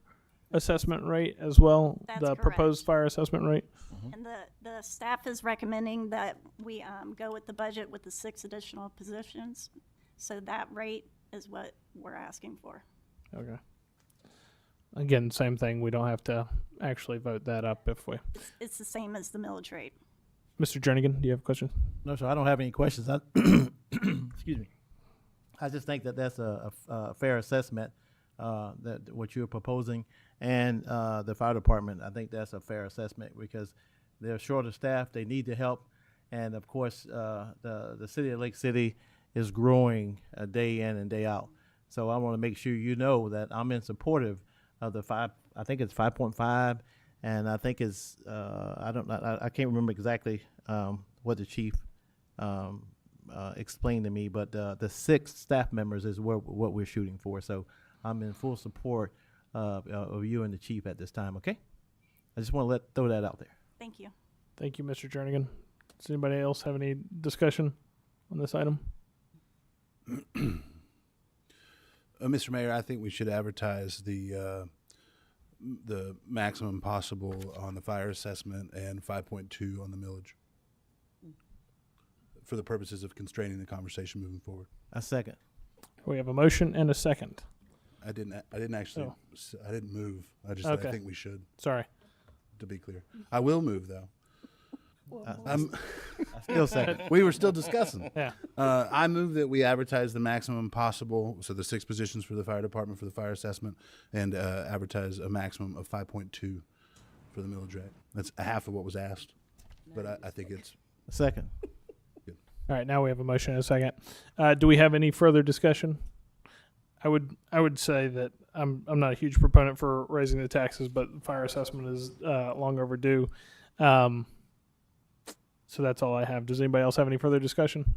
[SPEAKER 2] assessment rate as well.
[SPEAKER 13] That's
[SPEAKER 2] the
[SPEAKER 13] correct.
[SPEAKER 2] Proposed fire assessment rate.
[SPEAKER 13] And the staff is recommending that we go with the budget with the 6 additional positions. So that rate is what we're asking for.
[SPEAKER 2] Okay. Again, same thing. We don't have to actually vote that up if we.
[SPEAKER 13] It's the same as the millage rate.
[SPEAKER 2] Mr. Jernigan, do you have a question?
[SPEAKER 8] No, sir, I don't have any questions. Excuse me. I just think that that's a fair assessment, that what you're proposing, and the fire department. I think that's a fair assessment because they're short of staff. They need the help, and of course, the city of Lake City is growing day in and day out. So I want to make sure you know that I'm in supportive of the I think it's 5.5, and I think it's, I can't remember exactly what the chief explained to me, but the 6 staff members is what we're shooting for. So I'm in full support of you and the chief at this time, okay? I just want to throw that out there.
[SPEAKER 13] Thank you.
[SPEAKER 2] Thank you, Mr. Jernigan. Does anybody else have any discussion on this item?
[SPEAKER 4] Mr. Mayor, I think we should advertise the maximum possible on the fire assessment and 5.2 on the millage for the purposes of constraining the conversation moving forward.
[SPEAKER 8] A second.
[SPEAKER 2] We have a motion and a second.
[SPEAKER 4] I didn't actually,
[SPEAKER 2] Oh.
[SPEAKER 4] I didn't move. I just said
[SPEAKER 2] Okay.
[SPEAKER 4] I think we should,
[SPEAKER 2] Sorry.
[SPEAKER 4] to be clear. I will move, though.
[SPEAKER 8] I still second.
[SPEAKER 4] We were still discussing.
[SPEAKER 2] Yeah.
[SPEAKER 4] I move that we advertise the maximum possible, so the 6 positions for the fire department for the fire assessment, and advertise a maximum of 5.2 for the millage rate. That's half of what was asked, but I think it's
[SPEAKER 8] A second.
[SPEAKER 2] All right, now we have a motion and a second. Do we have any further discussion? I would say that I'm not a huge proponent for raising the taxes, but fire assessment is long overdue. So that's all I have. Does anybody else have any further discussion?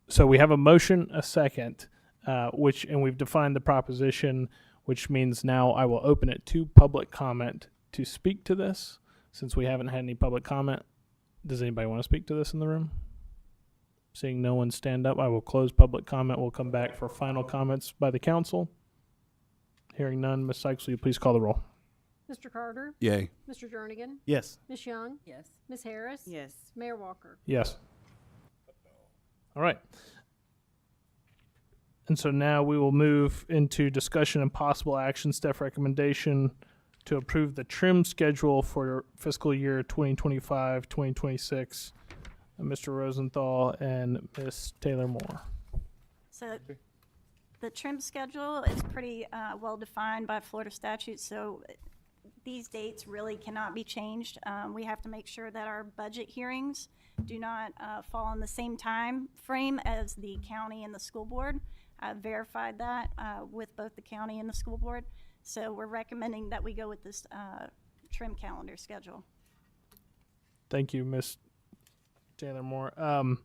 [SPEAKER 2] So we have a motion, a second, and we've defined the proposition, which means now I will open it to public comment to speak to this, since we haven't had any public comment. Does anybody want to speak to this in the room? Seeing no one stand up, I will close public comment. We'll come back for final comments by the council. Hearing none, Ms. Sykes, will you please call the roll?
[SPEAKER 15] Mr. Carter?
[SPEAKER 4] yay.
[SPEAKER 15] Mr. Jernigan?
[SPEAKER 8] Yes.
[SPEAKER 15] Ms. Young?
[SPEAKER 7] Yes.
[SPEAKER 15] Ms. Harris?
[SPEAKER 6] Yes.
[SPEAKER 15] Mayor Walker?
[SPEAKER 2] Yes. All right. And so now we will move into discussion and possible action. Staff recommendation to approve the trim schedule for fiscal year 2025, 2026. Mr. Rosenthal and Ms. Taylor Moore.
[SPEAKER 13] So the trim schedule is pretty well defined by Florida statute, so these dates really cannot be changed. We have to make sure that our budget hearings do not fall in the same time frame as the county and the school board. I verified that with both the county and the school board. So we're recommending that we go with this trim calendar schedule.
[SPEAKER 2] Thank you, Ms. Taylor Moore. All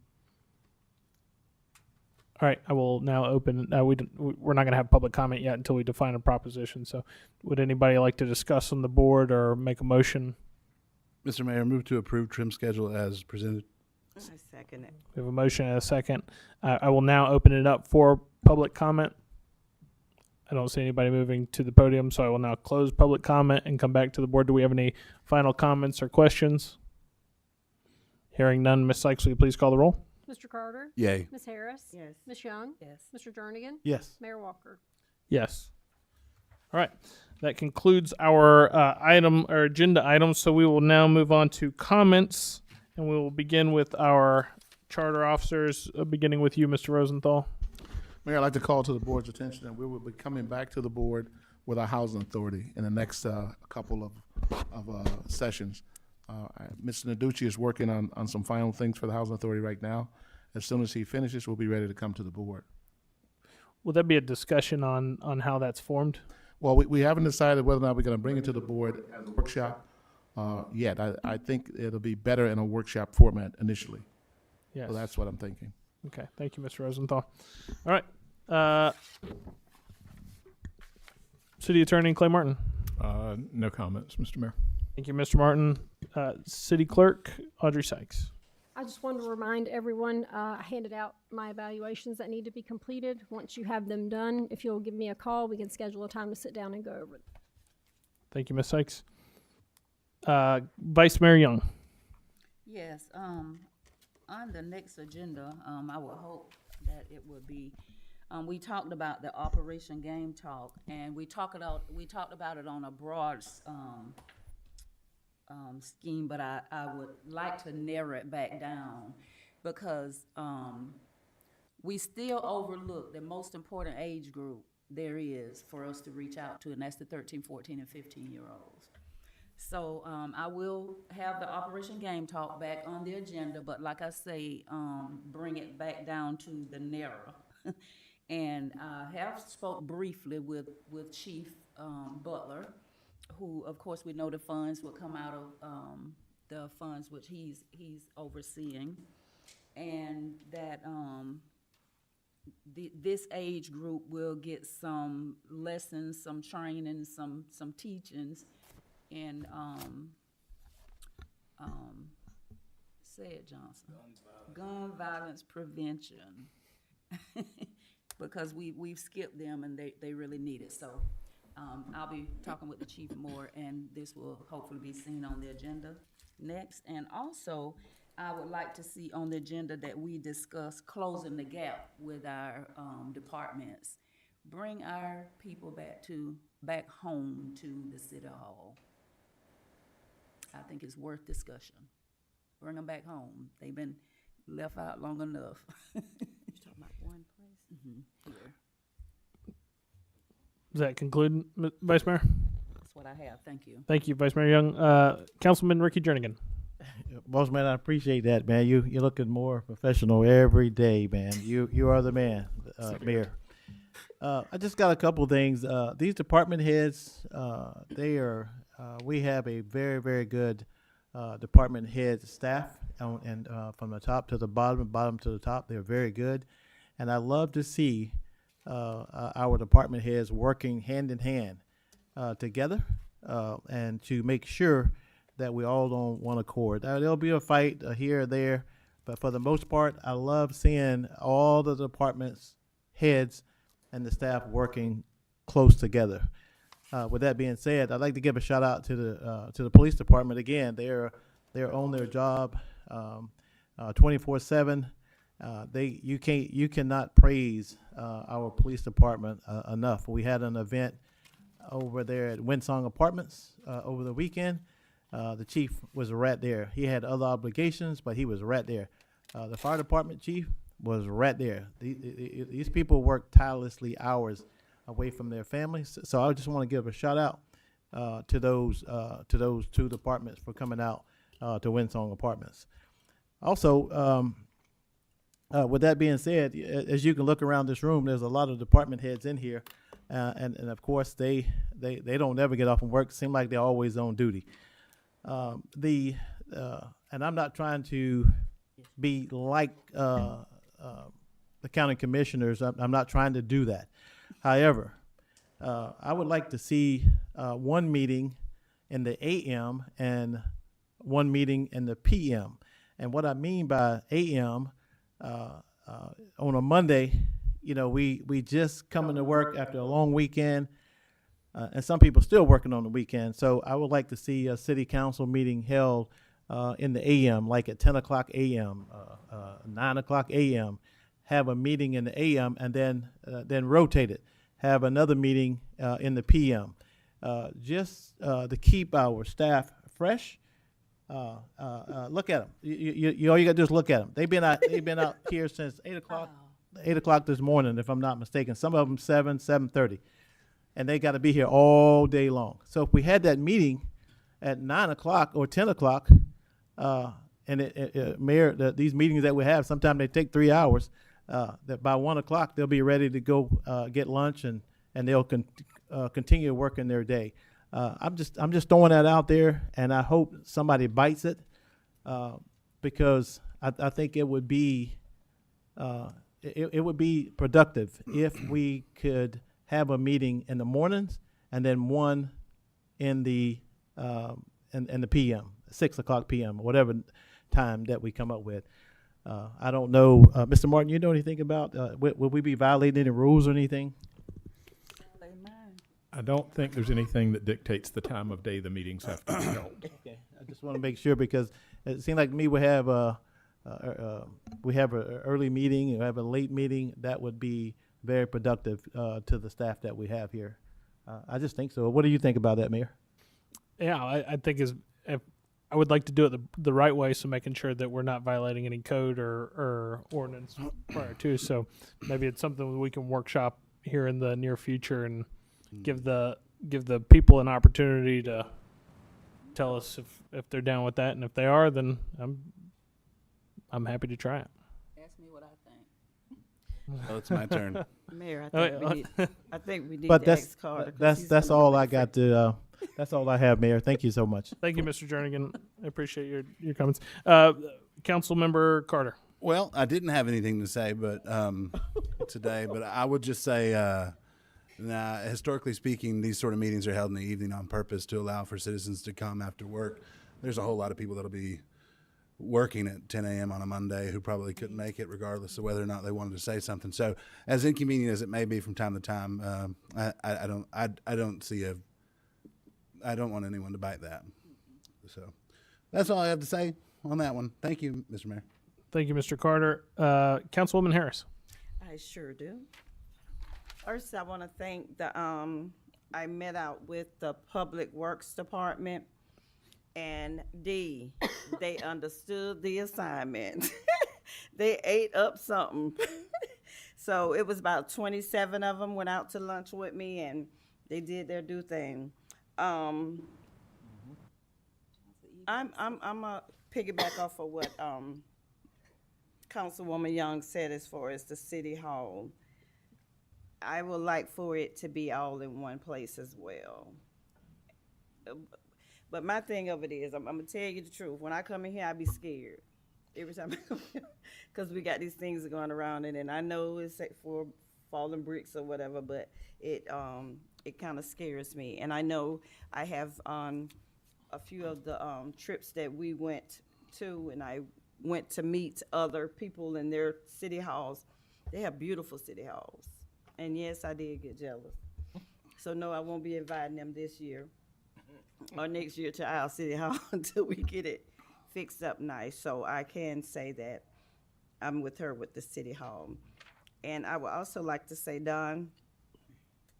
[SPEAKER 2] right, I will now open. We're not going to have public comment yet until we define a proposition. So, would anybody like to discuss on the board or make a motion?
[SPEAKER 4] Mr. Mayor, move to approve trim schedule as presented.
[SPEAKER 6] I second it.
[SPEAKER 2] We have a motion and a second. I will now open it up for public comment. I don't see anybody moving to the podium, so I will now close public comment and come back to the board. Do we have any final comments or questions? Hearing none, Ms. Sykes, will you please call the roll?
[SPEAKER 15] Mr. Carter?
[SPEAKER 4] Yay.
[SPEAKER 15] Ms. Harris?
[SPEAKER 6] Yes.
[SPEAKER 15] Ms. Young?
[SPEAKER 7] Yes.
[SPEAKER 15] Mr. Jernigan?
[SPEAKER 8] Yes.
[SPEAKER 15] Mayor Walker?
[SPEAKER 2] Yes. All right. That concludes our agenda items. So we will now move on to comments, and we will begin with our charter officers, beginning with you, Mr. Rosenthal.
[SPEAKER 12] Mayor, I'd like to call to the board's attention that we will be coming back to the board with our housing authority in the next couple of sessions. Mr. Naducci is working on some final things for the housing authority right now. As soon as he finishes, we'll be ready to come to the board.
[SPEAKER 2] Will there be a discussion on how that's formed?
[SPEAKER 12] Well, we haven't decided whether or not we're going to bring it to the board as a workshop yet. I think it'll be better in a workshop format initially.
[SPEAKER 2] Yes.
[SPEAKER 12] So that's what I'm thinking.
[SPEAKER 2] Okay. Thank you, Mr. Rosenthal. All right. City Attorney Clay Martin.
[SPEAKER 1] No comments, Mr. Mayor.
[SPEAKER 2] Thank you, Mr. Martin. City Clerk Audrey Sykes.
[SPEAKER 15] I just wanted to remind everyone, I handed out my evaluations that need to be completed. Once you have them done, if you'll give me a call, we can schedule a time to sit down and go over it.
[SPEAKER 2] Thank you, Ms. Sykes. Vice Mayor Young.
[SPEAKER 7] Yes, on the next agenda, I would hope that it would be, we talked about the Operation Game Talk, and we talked about it on a broad scheme, but I would like to narrow it back down because we still overlook the most important age group there is for us to reach out to, and that's the 13, 14, and 15-year-olds. So I will have the Operation Game Talk back on the agenda, but like I say, bring it back down to the narrow And I have spoke briefly with Chief Butler, who, of course, we know the funds will come out of the funds which he's overseeing, and that this age group will get some lessons, some training, some teachings in say it, Johnson. Gun violence prevention. Because we've skipped them and they really need it. So I'll be talking with the chief more, and this will hopefully be seen on the agenda next. And also, I would like to see on the agenda that we discuss closing the gap with our departments. Bring our people back home to the city hall. I think it's worth discussion. Bring them back home. They've been left out long enough. You're talking about one place? Mm-hmm. Here.
[SPEAKER 2] Does that conclude, Vice Mayor?
[SPEAKER 7] That's what I have. Thank you.
[SPEAKER 2] Thank you, Vice Mayor Young. Councilman Ricky Jernigan.
[SPEAKER 8] Boss man, I appreciate that, man. You're looking more professional every day, man. You are the man, Mayor. I just got a couple things. These department heads, we have a very, very good department head staff, and from the top to the bottom to the top, they're very good. And I love to see our department heads working hand in hand together and to make sure that we all on one accord. There'll be a fight here or there, but for the most part, I love seeing all the departments heads and the staff working close together. With that being said, I'd like to give a shout out to the police department again. They're on their job 24/7. You cannot praise our police department enough. We had an event over there at Winsong Apartments over the weekend. The chief was right there. He had other obligations, but he was right there. The fire department chief was right there. These people work tirelessly hours away from their families. So I just want to give a shout out to those two departments for coming out to Winsong Apartments. Also, with that being said, as you can look around this room, there's a lot of department heads in here, and of course they don't ever get off from work. Seem like they're always on duty. And I'm not trying to be like the county commissioners. I'm not trying to do that. However, I would like to see one meeting in the AM and one meeting in the PM. And what I mean by AM, on a Monday, we just coming to work after a long weekend, and some people still working on the weekend. So I would like to see a city council meeting held in the AM, like at 10 o'clock AM, 9 o'clock AM. Have a meeting in the AM and then rotate it. Have another meeting in the PM, just to keep our staff fresh. Look at them. You all you got to do is look at them. They've been out here since 8 o'clock.
[SPEAKER 7] Wow.
[SPEAKER 8] 8 o'clock this morning, if I'm not mistaken. Some of them 7:30, and they got to be here all day long. So if we had that meeting at 9 o'clock or 10 o'clock, and Mayor, these meetings that we have, sometimes they take 3 hours. That by 1 o'clock they'll be ready to go get lunch, and they'll continue working their day. I'm just throwing that out there, and I hope somebody bites it, because I think it would be it would be productive if we could have a meeting in the mornings and then one in the PM, 6 o'clock PM, whatever time that we come up with. I don't know, Mr. Martin, you know anything about, will we be violating any rules or anything?
[SPEAKER 1] I don't think there's anything that dictates the time of day the meetings have to be held.
[SPEAKER 8] Okay, I just want to make sure, because it seemed like to me we have an early meeting, we have a late meeting. That would be very productive to the staff that we have here. I just think so. What do you think about that, Mayor?
[SPEAKER 2] Yeah, I think I would like to do it the right way, so making sure that we're not violating any code or ordinance prior to. So maybe it's something we can workshop here in the near future and give the people an opportunity to tell us if they're down with that, and if they are, then I'm happy to try it.
[SPEAKER 7] Ask me what I think.
[SPEAKER 4] Well, it's my turn.
[SPEAKER 6] Mayor,
[SPEAKER 2] Oh,
[SPEAKER 6] I think we need
[SPEAKER 8] But
[SPEAKER 6] to
[SPEAKER 8] that's
[SPEAKER 6] ask Carter. 'cause he's
[SPEAKER 8] that's
[SPEAKER 6] gonna
[SPEAKER 8] all
[SPEAKER 6] bring
[SPEAKER 8] I
[SPEAKER 6] it
[SPEAKER 8] got to. That's all I have, Mayor. Thank you so much.
[SPEAKER 2] Thank you, Mr. Jernigan. I appreciate your comments. Councilmember Carter.
[SPEAKER 4] Well, I didn't have anything to say, but today, but I would just say, historically speaking, these sort of meetings are held in the evening on purpose to allow for citizens to come after work. There's a whole lot of people that'll be working at 10 a.m. on a Monday who probably couldn't make it, regardless of whether or not they wanted to say something. So, as inconvenient as it may be from time to time, I don't want anyone to bite that. So, that's all I have to say on that one. Thank you, Mr. Mayor.
[SPEAKER 2] Thank you, Mr. Carter. Councilwoman Harris.
[SPEAKER 6] I sure do. First, I want to thank I met out with the Public Works Department, and they understood the assignment. They ate up something. So it was about 27 of them went out to lunch with me, and they did their due thing. I'm a piggyback off of what Councilwoman Young said as far as the city hall. I would like for it to be all in one place as well. But my thing of it is, I'm gonna tell you the truth. When I come in here, I be scared every time I come here, because we got these things going around, and I know it's for falling bricks or whatever, but it kind of scares me. And I know I have a few of the trips that we went to, and I went to meet other people in their city halls. They have beautiful city halls. And yes, I did get jealous. So no, I won't be inviting them this year or next year to our city hall until we get it fixed up nice. So I can say that I'm with her with the city hall. And I would also like to say, Don,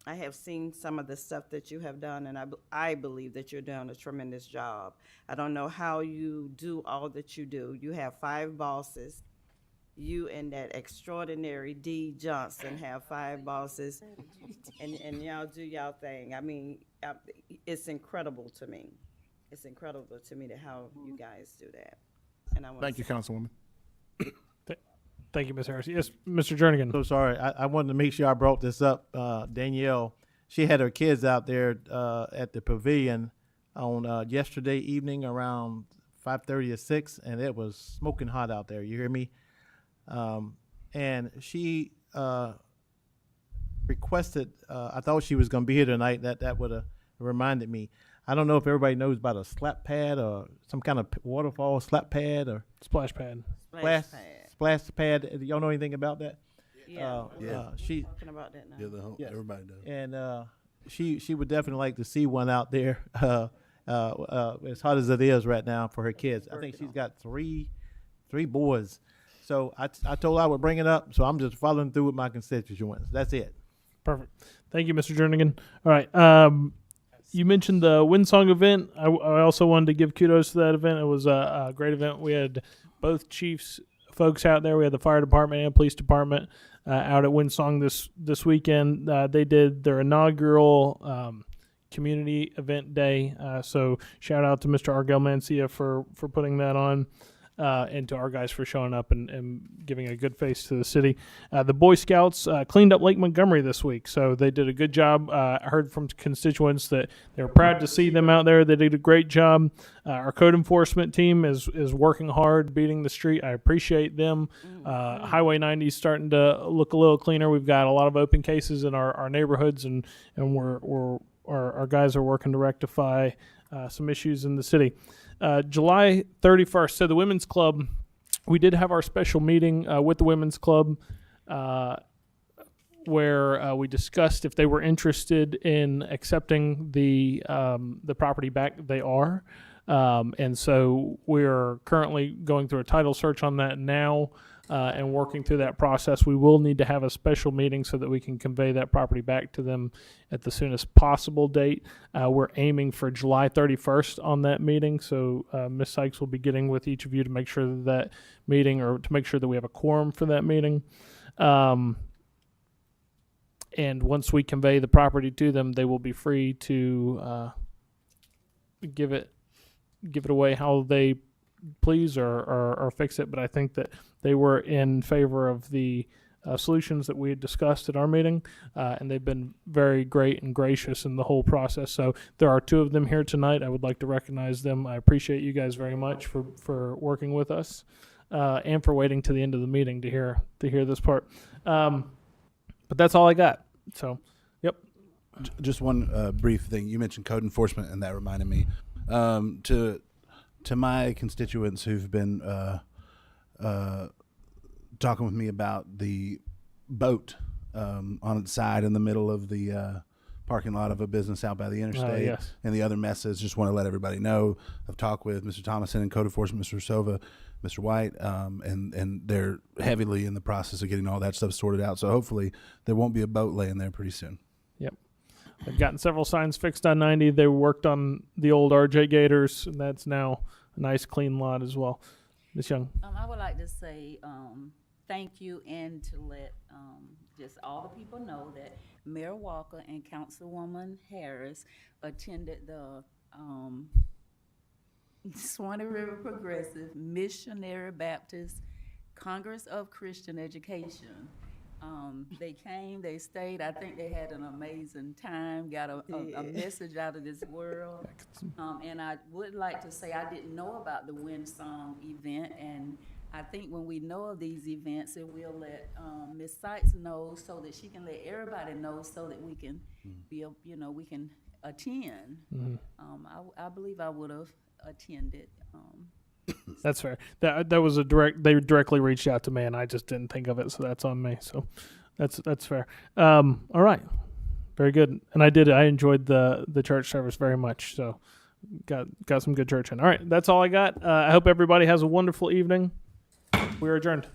[SPEAKER 6] I have seen some of the stuff that you have done, and I believe that you're doing a tremendous job. I don't know how you do all that you do. You have 5 bosses. You and that extraordinary D. Johnson have 5 bosses, and y'all do y'all thing. I mean, it's incredible to me. It's incredible to me how you guys do that. And I want
[SPEAKER 12] Thank you, Councilwoman.
[SPEAKER 2] Thank you, Ms. Harris. Yes, Mr. Jernigan.
[SPEAKER 8] So sorry. I wanted to make sure I brought this up. Danielle, she had her kids out there at the pavilion on yesterday evening around 5:30 or 6, and it was smoking hot out there. You hear me? And she requested, I thought she was going to be here tonight. That would have reminded me. I don't know if everybody knows about a slap pad or some kind of waterfall slap pad or
[SPEAKER 2] Splash pad.
[SPEAKER 8] Splash pad. Do y'all know anything about that?
[SPEAKER 6] Yeah.
[SPEAKER 8] She
[SPEAKER 6] talking about that now.
[SPEAKER 4] Yeah, everybody does.
[SPEAKER 8] and she would definitely like to see one out there. As hot as it is right now for her kids. I think she's got three boys. So I told her I would bring it up. So I'm just following through with my constituents. That's it.
[SPEAKER 2] Perfect. Thank you, Mr. Jernigan. All right. You mentioned the Windsong event. I also wanted to give kudos to that event. It was a great event. We had both chiefs folks out there. We had the fire department and police department out at Windsong this weekend. They did their inaugural community event day. So shout out to Mr. Argel Mancia for putting that on. And to our guys for showing up and giving a good face to the city. The Boy Scouts cleaned up Lake Montgomery this week, so they did a good job. I heard from constituents that they were proud to see them out there. They did a great job. Our code enforcement team is working hard, beating the street. I appreciate them. Highway 90 is starting to look a little cleaner. We've got a lot of open cases in our neighborhoods, and our guys are working to rectify some issues in the city. July 31st, so the Women's Club, we did have our special meeting with the Women's Club where we discussed if they were interested in accepting the property back. They are. And so we're currently going through a title search on that now and working through that process. We will need to have a special meeting so that we can convey that property back to them at the soonest possible date. We're aiming for July 31st on that meeting. So Ms. Sykes will be getting with each of you to make sure that meeting, or to make sure that we have a quorum for that meeting. And once we convey the property to them, they will be free to give it away how they please or fix it. But I think that they were in favor of the solutions that we had discussed at our meeting, and they've been very great and gracious in the whole process. So there are 2 of them here tonight. I would like to recognize them. I appreciate you guys very much for working with us and for waiting to the end of the meeting to hear this part. But that's all I got. So, yep.
[SPEAKER 4] Just one brief thing. You mentioned code enforcement, and that reminded me to my constituents who've been talking with me about the boat on its side in the middle of the parking lot of a business out by the interstate,
[SPEAKER 2] yes.
[SPEAKER 4] and the other messes. Just want to let everybody know. I've talked with Mr. Thomason in code enforcement, Mr. Sova, Mr. White, and they're heavily in the process of getting all that stuff sorted out. So hopefully there won't be a boat laying there pretty soon.
[SPEAKER 2] Yep. They've gotten several signs fixed on 90. They worked on the old RJ Gators, and that's now a nice clean lot as well. Ms. Young.
[SPEAKER 7] I would like to say thank you, and to let just all the people know that Mayor Walker and Councilwoman Harris attended the Swanee River Progressive Missionary Baptist Congress of Christian Education. They came, they stayed. I think they had an amazing time, got a message out of this world. And I would like to say I didn't know about the Windsong event, and I think when we know of these events, it will let Ms. Sykes know, so that she can let everybody know, so that we can be, we can attend. I believe I would have attended.
[SPEAKER 2] That's fair. That was they directly reached out to me, and I just didn't think of it, so that's on me. So that's fair. All right. Very good. And I enjoyed the church service very much. So got some good church in. All right. That's all I got. I hope everybody has a wonderful evening. We are adjourned.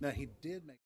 [SPEAKER 4] Now, he did make